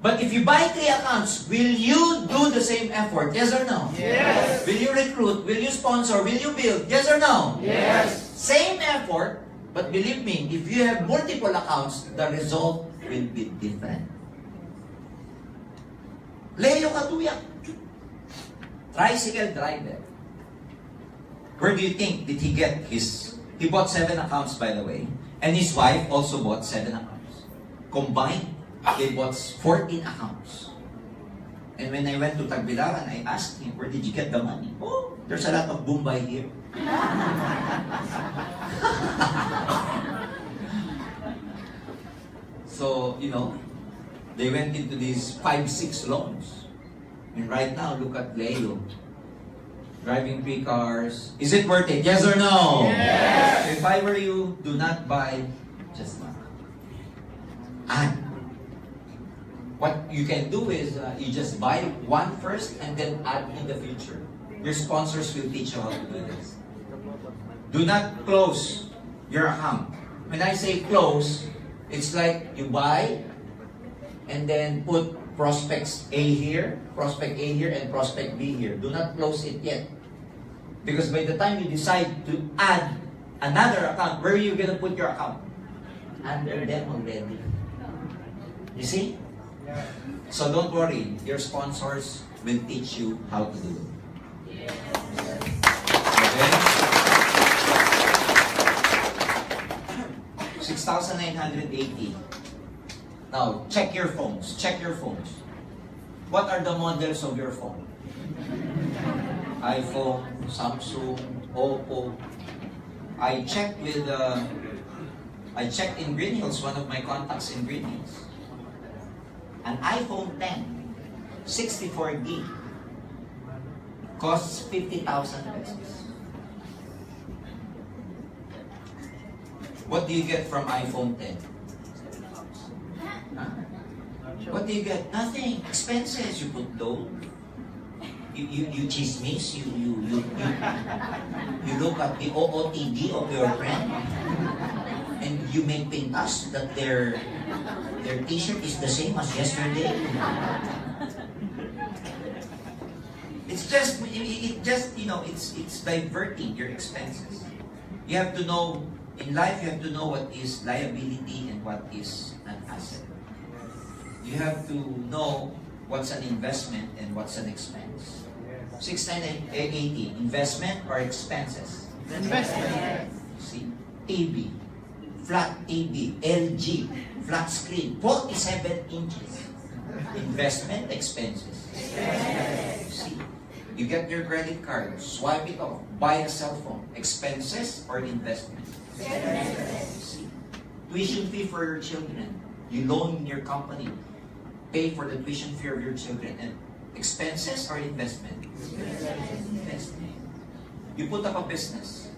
But if you buy 3 accounts, will you do the same effort? Yes or no? Yes. Will you recruit? Will you sponsor? Will you build? Yes or no? Yes. Same effort, but believe me, if you have multiple accounts, the result will be different. Leo Katuyak, tricycle driver. Where do you think did he get his... He bought 7 accounts, by the way. And his wife also bought 7 accounts. Combined, they bought 14 accounts. And when I went to Tagbilaran, I asked him, where did you get the money? Oh, there's a lot of Bombay here. So, they went into these 5-6 loans. And right now, look at Leo. Driving 3 cars. Is it worth it? Yes or no? Yes. If I were you, do not buy just one. And what you can do is, you just buy one first and then add in the future. Your sponsors will teach you how to do this. Do not close your account. When I say close, it's like you buy and then put prospects A here, prospect A here, and prospect B here. Do not close it yet. Because by the time you decide to add another account, where are you going to put your account? Under them already. You see? So don't worry, your sponsors will teach you how to do it. Okay? 6,980. Now, check your phones. Check your phones. What are the models of your phone? iPhone, Samsung, Oppo. I checked in Green Hills, one of my contacts in Green Hills. An iPhone 10, 64 gig, costs 50,000 pesos. What do you get from iPhone 10? Huh? What do you get? Nothing. Expenses. You put load. You chismis. You look at the OOTD of your friend, and you make pintas that their T-shirt is the same as yesterday. It's just, it's diverting your expenses. You have to know, in life, you have to know what is liability and what is an asset. You have to know what's an investment and what's an expense. 6980, investment or expenses? Investment. See? TV, flat TV, LG, flat screen, 47 inches. Investment, expenses. See? You get your credit card, swipe it off, buy a cell phone. Expenses or investment? See? Tuition fee for your children. You loan in your company. Pay for the tuition fee of your children. And expenses or investment? Investment. You put up a business.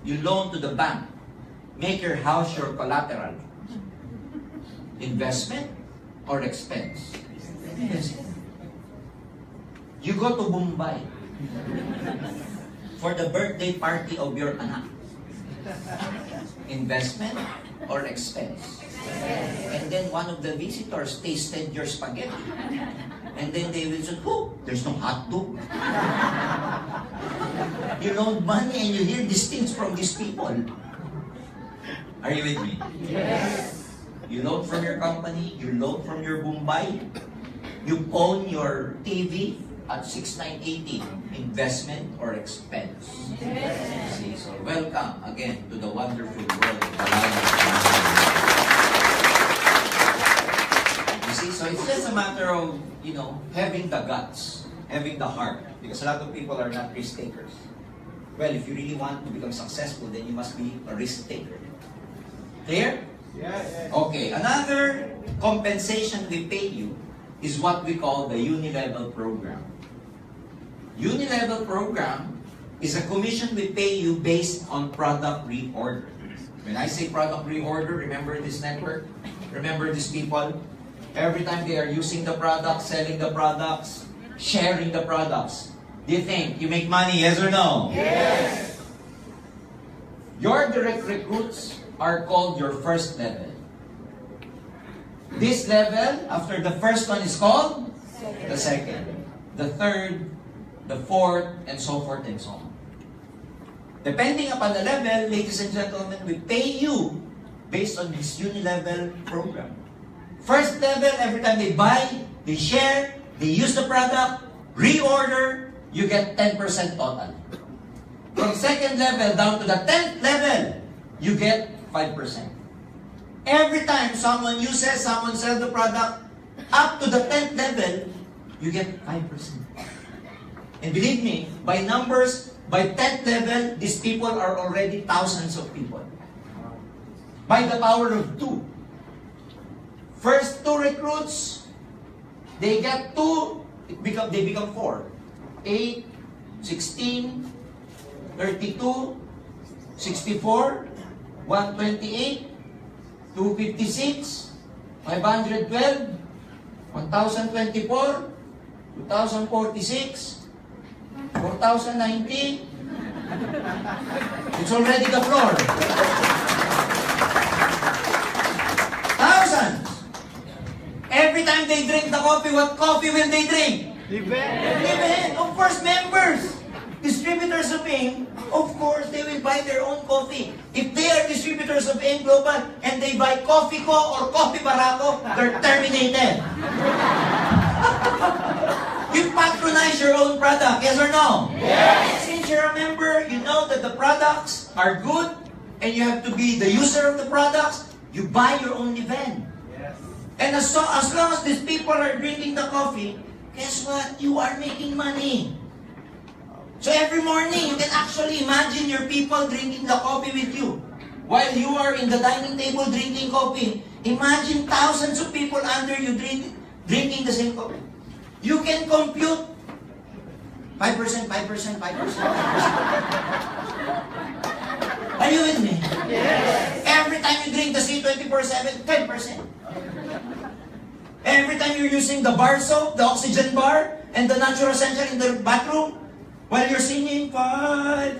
You loan to the bank. Make your house your collateral. Investment or expense? Investment. You go to Mumbai for the birthday party of your anak. Investment or expense? And then one of the visitors tasted your spaghetti. And then they will say, oh, there's no hot dog. You loan money and you hear these things from these people. Are you with me? Yes. You loan from your company, you loan from your Mumbai, you own your TV at 6980, investment or expense? Yes. See, so welcome again to the wonderful world of the life. You see, so it's just a matter of, having the guts, having the heart, because a lot of people are not risk takers. Well, if you really want to become successful, then you must be a risk taker. Clear? Yes. Okay, another compensation we pay you is what we call the unilevel program. Unilevel program is a commission we pay you based on product reorder. When I say product reorder, remember this network? Remember these people? Every time they are using the products, selling the products, sharing the products, do you think you make money, yes or no? Yes. Your direct recruits are called your first level. This level, after the first one is called the second, the third, the fourth, and so forth and so on. Depending upon the level, ladies and gentlemen, we pay you based on this unilevel program. First level, every time they buy, they share, they use the product, reorder, you get 10% total. From second level down to the 10th level, you get 5%. Every time someone uses, someone sells the product, up to the 10th level, you get 5%. And believe me, by numbers, by 10th level, these people are already thousands of people. By the power of 2. First 2 recruits, they get 2, they become 4. 8, 16, 32, 64, 128, 256, 512, 1024, 2046, 4090. It's already the floor. Thousands. Every time they drink the coffee, what coffee will they drink? Live. Of course, members. Distributors of AIM, of course, they will buy their own coffee. If they are distributors of AIM Global and they buy Coffee Co or Coffee Barako, they're terminated. You patronize your own product, yes or no? Yes. Since you're a member, you know that the products are good and you have to be the user of the products, you buy your own event. Yes. And as long as these people are drinking the coffee, guess what? You are making money. So every morning, you can actually imagine your people drinking the coffee with you. While you are in the dining table drinking coffee, imagine thousands of people under you drinking the same coffee. You can compute 5%, 5%, 5%, 5%. Are you with me? Yes. Every time you drink the C24/7, 10%. Every time you're using the bar soap, the oxygen bar, and the natural essential in the bathroom, while you're singing 5%.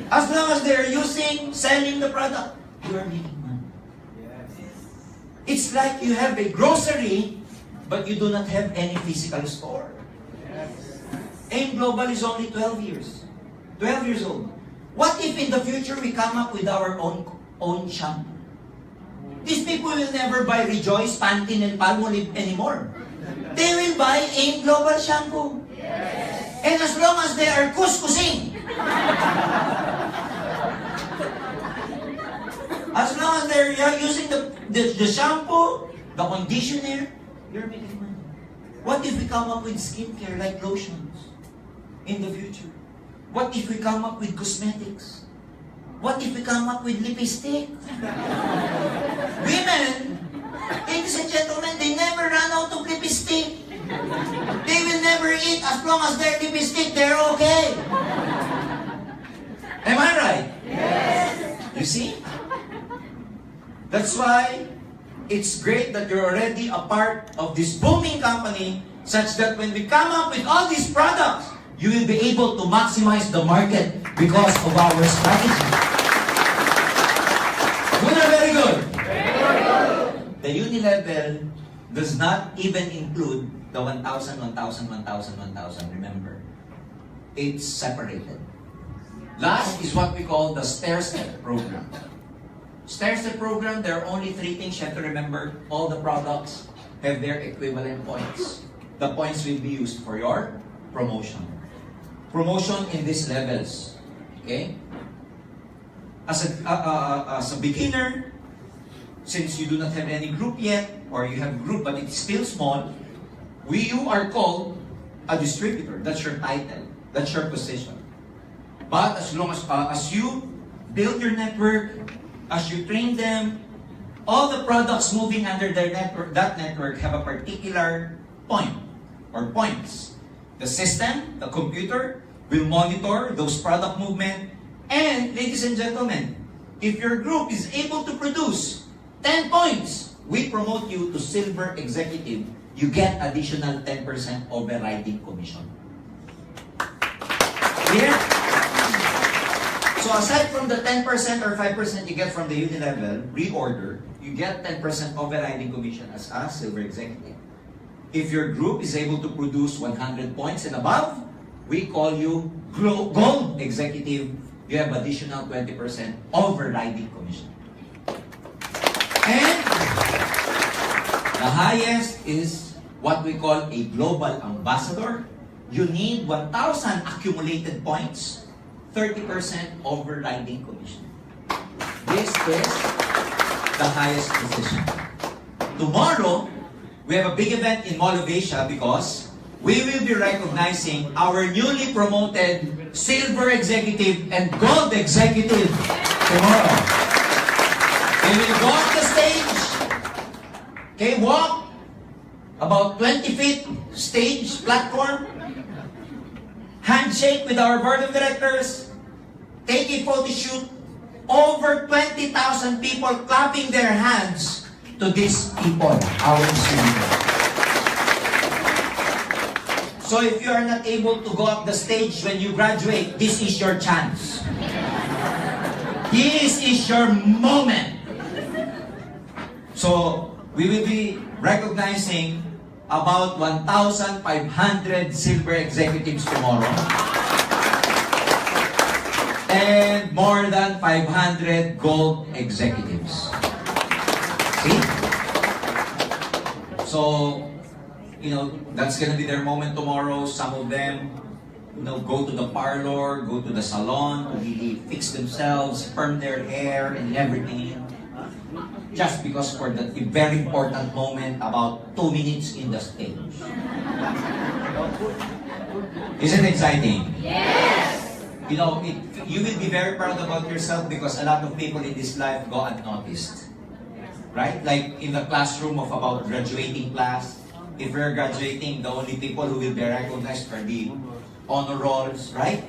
As long as they're selling the product, you are making money. Yes. It's like you have a grocery, but you do not have any physical store. AIM Global is only 12 years. 12 years old. What if in the future we come up with our own shampoo? These people will never buy Rejoice, Pantene, and Palmolive anymore. They will buy AIM Global shampoo. Yes. And as long as they are kuskusing, as long as they're using the shampoo, the conditioner, you're making money. What if we come up with skincare like lotions in the future? What if we come up with cosmetics? What if we come up with lipstick? Women, ladies and gentlemen, they never run out of lipstick. They will never eat as long as their lipstick, they're okay. Am I right? Yes. You see? That's why it's great that you're already a part of this booming company, such that when we come up with all these products, you will be able to maximize the market because of our strategy. Good or very good? Very good. The Unilevel does not even include the 1,000, 1,000, 1,000, 1,000. Remember, it's separated. Last is what we call the stair-step program. Stair-step program, there are only 3 things you have to remember. All the products have their equivalent points. The points will be used for your promotion. Promotion in these levels. Okay? As a beginner, since you do not have any group yet, or you have a group but it's still small, you are called a distributor. That's your title. That's your position. But as long as you build your network, as you train them, all the products moving under their network, that network have a particular point or points. The system, the computer, will monitor those product movement. And ladies and gentlemen, if your group is able to produce 10 points, we promote you to Silver Executive. You get additional 10% overriding commission. Clear? So aside from the 10% or 5% you get from the Unilevel reorder, you get 10% overriding commission as a Silver Executive. If your group is able to produce 100 points and above, we call you Gold Executive. You have additional 20% overriding commission. And the highest is what we call a Global Ambassador. You need 1,000 accumulated points, 30% overriding commission. This is the highest position. Tomorrow, we have a big event in Mall of Asia because we will be recognizing our newly promoted Silver Executive and Gold Executive tomorrow. They will go on the stage, okay, walk about 20 feet stage platform, handshake with our board of directors, take a photo shoot, over 20,000 people clapping their hands to these people, our distributors. So if you are not able to go up the stage when you graduate, this is your chance. This is your moment. So we will be recognizing about 1,500 Silver Executives tomorrow. And more than 500 Gold Executives. See? So, that's gonna be their moment tomorrow. Some of them, go to the parlor, go to the salon to really fix themselves, perm their hair and everything. Just because for the very important moment, about 2 minutes in the stage. Isn't it exciting? Yes! You will be very proud about yourself because a lot of people in this life go unnoticed. Right? Like in the classroom of about graduating class, if you're graduating, the only people who will be recognized are the honor rolls, right?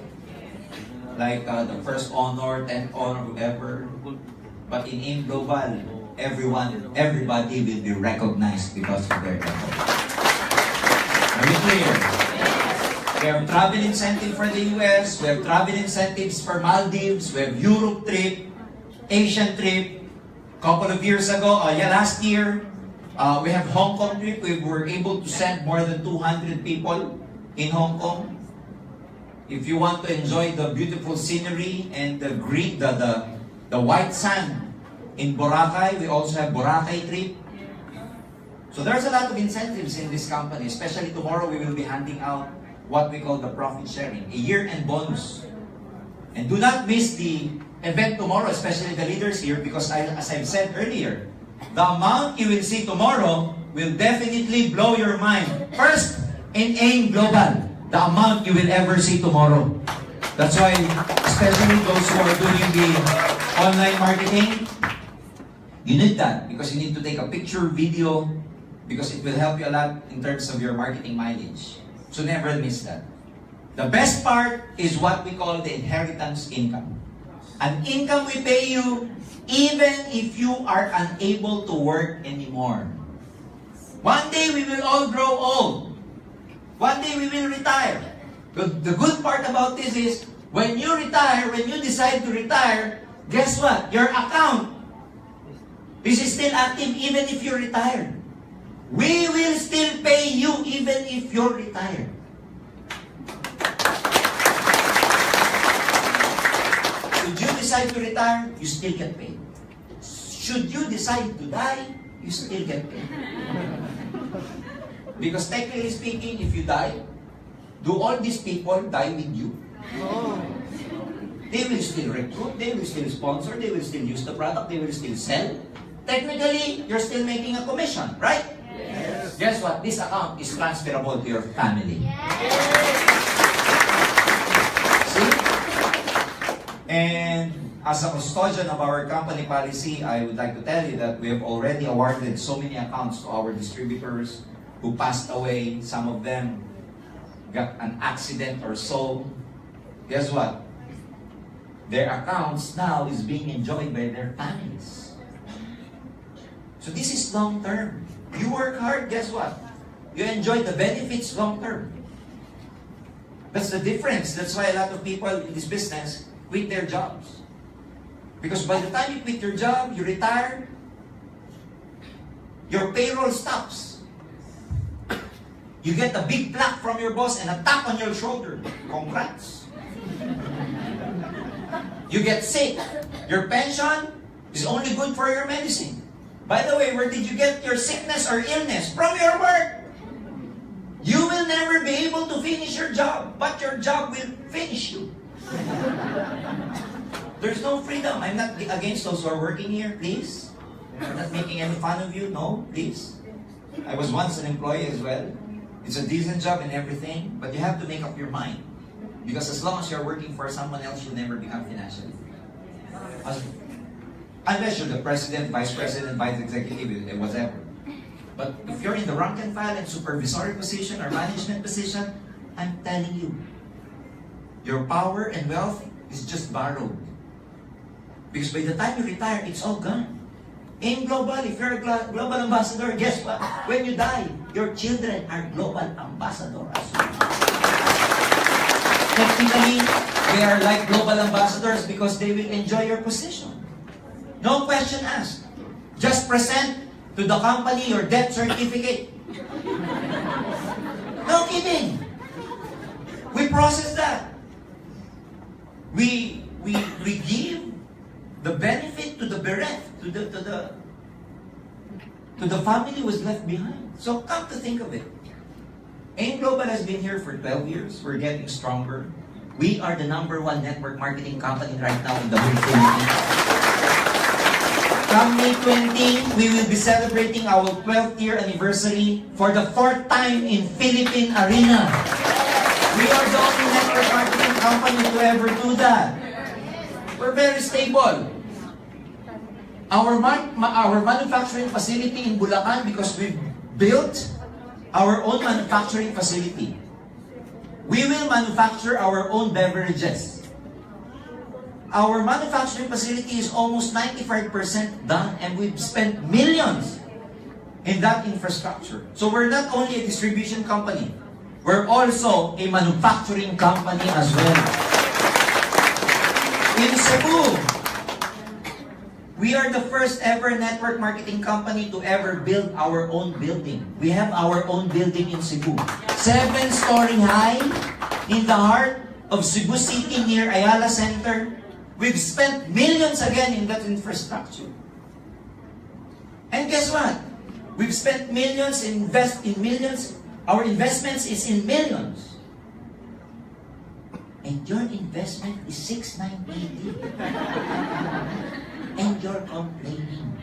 Like the first honor, 10th honor, whoever. But in AIM Global, everybody will be recognized because of their effort. Are you clear? We have travel incentive for the US, we have travel incentives for Maldives, we have Europe trip, Asian trip. Couple of years ago, last year, we have Hong Kong trip. We were able to send more than 200 people in Hong Kong. If you want to enjoy the beautiful scenery and the green, the white sand in Boracay, we also have Boracay trip. So there's a lot of incentives in this company. Especially tomorrow, we will be handing out what we call the profit sharing, a year-end bonus. And do not miss the event tomorrow, especially the leaders here, because as I've said earlier, the amount you will see tomorrow will definitely blow your mind. First, in AIM Global, the amount you will ever see tomorrow. That's why, especially those who are doing the online marketing, you need that because you need to take a picture, video, because it will help you a lot in terms of your marketing mileage. So never miss that. The best part is what we call the inheritance income. An income we pay you even if you are unable to work anymore. One day we will all grow old. One day we will retire. The good part about this is, when you retire, when you decide to retire, guess what? Your account is still active even if you're retired. We will still pay you even if you're retired. Should you decide to retire, you still get paid. Should you decide to die, you still get paid. Because technically speaking, if you die, do all these people die with you? No. They will still recruit, they will still sponsor, they will still use the product, they will still sell. Technically, you're still making a commission, right? Yes. Guess what? This account is transferable to your family. Yes. See? And as a custodian of our company policy, I would like to tell you that we have already awarded so many accounts to our distributors who passed away. Some of them got an accident or so. Guess what? Their accounts now is being enjoyed by their families. So this is long term. You work hard, guess what? You enjoy the benefits long term. That's the difference. That's why a lot of people in this business quit their jobs. Because by the time you quit your job, you retire, your payroll stops. You get a big plaque from your boss and a tap on your shoulder. Congrats. You get sick. Your pension is only good for your medicine. By the way, where did you get your sickness or illness? From your work. You will never be able to finish your job, but your job will finish you. There's no freedom. I'm not against those who are working here, please. I'm not making any fun of you, no, please. I was once an employee as well. It's a decent job and everything, but you have to make up your mind. Because as long as you're working for someone else, you'll never become financially free. Unless you're the president, vice executive, whatever. But if you're in the rank and file and supervisory position or management position, I'm telling you, your power and wealth is just borrowed. Because by the time you retire, it's all gone. In global, if you're a global ambassador, guess what? When you die, your children are global ambassadors as well. Technically, they are like global ambassadors because they will enjoy your position. No question asked. Just present to the company your death certificate. No kidding. We process that. We give the benefit to the bereft, to the family who was left behind. So come to think of it, AIM Global has been here for 12 years. We're getting stronger. We are the #1 network marketing company right now in the whole Philippines. Come May 20, we will be celebrating our 12th year anniversary for the 4th time in Philippine Arena. We are the only network marketing company to ever do that. We're very stable. Our manufacturing facility in Bulacan, because we've built our own manufacturing facility. We will manufacture our own beverages. Our manufacturing facility is almost 95% done, and we've spent millions in that infrastructure. So we're not only a distribution company, we're also a manufacturing company as well. In Cebu, we are the first ever network marketing company to ever build our own building. We have our own building in Cebu. 7-story high in the heart of Cebu City near Ayala Center. We've spent millions again in that infrastructure. And guess what? We've spent millions, invest in millions. Our investments is in millions. And your investment is 6,980. And you're complaining.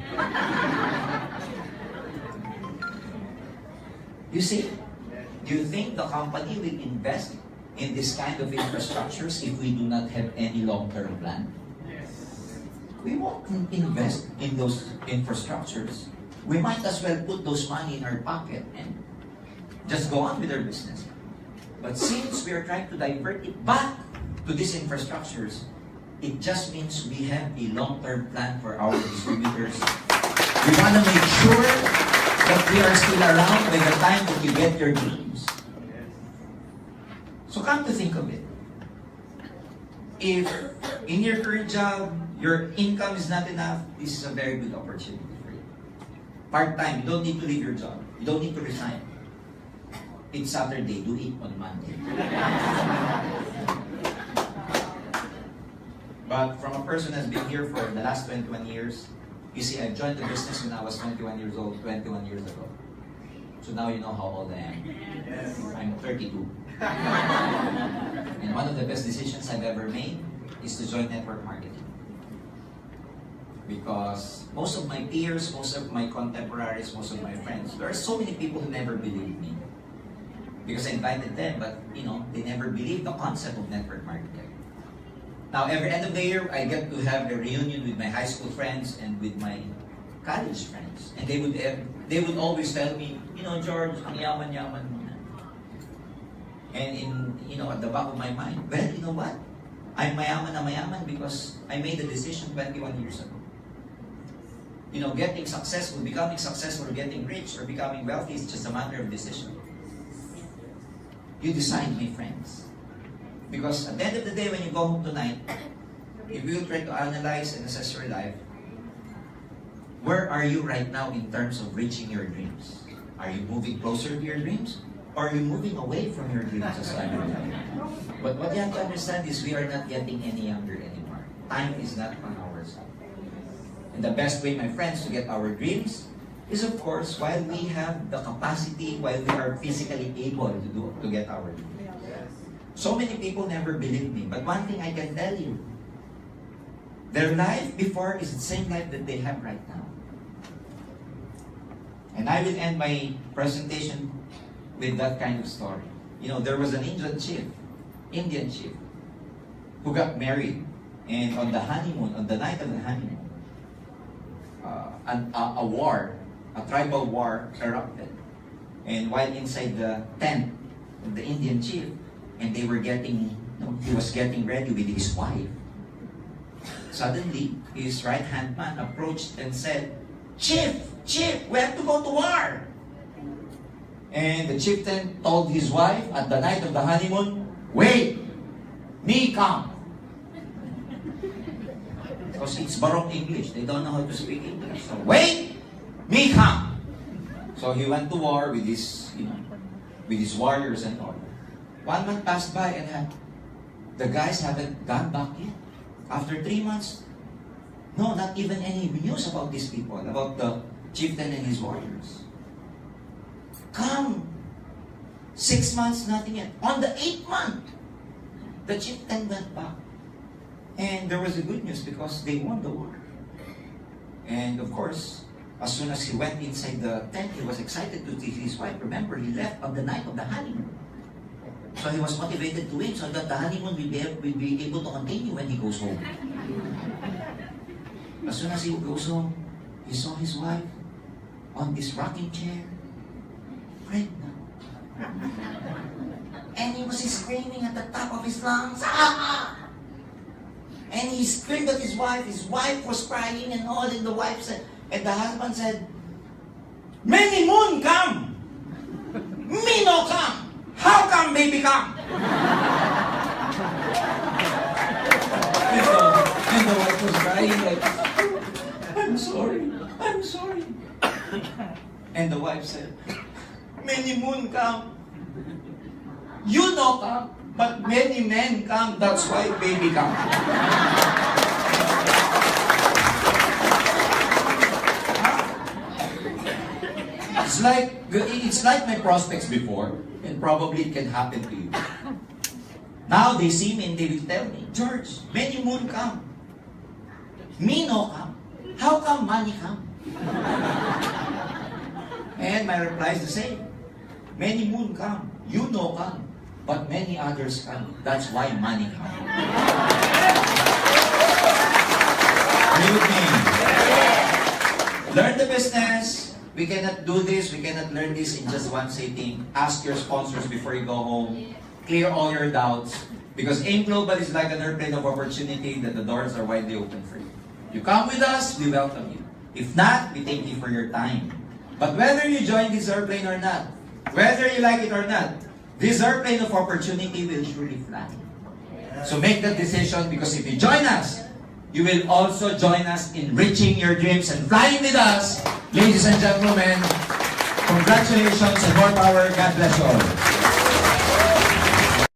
You see? Do you think the company will invest in this kind of infrastructures if we do not have any long-term plan? We won't invest in those infrastructures. We might as well put those money in our pocket and just go on with our business. But since we are trying to divert it back to these infrastructures, it just means we have a long-term plan for our distributors. We want to make sure that we are still around by the time that you get your dreams. So come to think of it. If in your current job, your income is not enough, this is a very good opportunity for you. Part-time, you don't need to leave your job. You don't need to resign. It's Saturday, do it on Monday. But from a person who's been here for the last 21 years, you see, I joined the business when I was 21 years old, 21 years ago. So now you know how old I am. I'm 32. And one of the best decisions I've ever made is to join network marketing. Because most of my peers, most of my contemporaries, most of my friends, there are so many people who never believed me. Because I invited them, but they never believed the concept of network marketing. Now, every end of the year, I get to have a reunion with my high school friends and with my college friends. And they would always tell me, George, ang yaman-yaman mo na. And at the back of my mind, well, you know what? I'm mayaman na mayaman because I made the decision 21 years ago. Getting successful, becoming successful, getting rich, or becoming wealthy is just a matter of decision. You decide, my friends. Because at the end of the day, when you go home tonight, if you try to analyze and assess your life, where are you right now in terms of reaching your dreams? Are you moving closer to your dreams? Or are you moving away from your dreams as time goes on? But what you have to understand is we are not getting any younger anymore. Time is not on our side. And the best way, my friends, to get our dreams is, of course, while we have the capacity, while we are physically able to get our dreams. So many people never believe me, but one thing I can tell you, their life before is the same life that they have right now. And I will end my presentation with that kind of story. There was an Indian chief, who got married, and on the honeymoon, on the night of the honeymoon, a tribal war erupted. And while inside the tent of the Indian chief, and they were he was getting ready with his wife. Suddenly, his right-hand man approached and said, Chief, we have to go to war. And the chieftain told his wife at the night of the honeymoon, wait, me come. Because it's Baroque English, they don't know how to speak English. So, wait, me come. So he went to war with his warriors and all. 1 month passed by and the guys haven't gone back yet. After 3 months, no, not even any news about these people, about the chieftain and his warriors. Come! 6 months, nothing yet. On the 8th month, the chieftain went back. And there was a good news because they won the war. And of course, as soon as he went inside the tent, he was excited to see his wife. Remember, he left on the night of the honeymoon. So he was motivated to win so that the honeymoon will be able to continue when he goes home. As soon as he goes home, he saw his wife on this rocking chair, pregnant. And he was screaming at the top of his lungs, ah! And he screamed at his wife. His wife was crying and all, and the wife said, and the husband said, Many moon come! Me no come! How come baby come? And the wife was crying like, I'm sorry. And the wife said, Many moon come. You no come. but many men come. That's why baby come. It's like my prospects before, and probably it can happen to you. Now they see me and they will tell me, George, many moon come. Me no come. How come money come? And my reply is the same. Many moon come. You no come. But many others come. That's why money come. Are you with me? Learn the business. We cannot do this. We cannot learn this in just one sitting. Ask your sponsors before you go home. Clear all your doubts. Because AIM Global is like an airplane of opportunity that the doors are widely open for you. You come with us, we welcome you. If not, we thank you for your time. But whether you join this airplane or not, whether you like it or not, this airplane of opportunity will surely fly. So make that decision, because if you join us, you will also join us in reaching your dreams and flying with us. Ladies and gentlemen, congratulations and more power. God bless you all.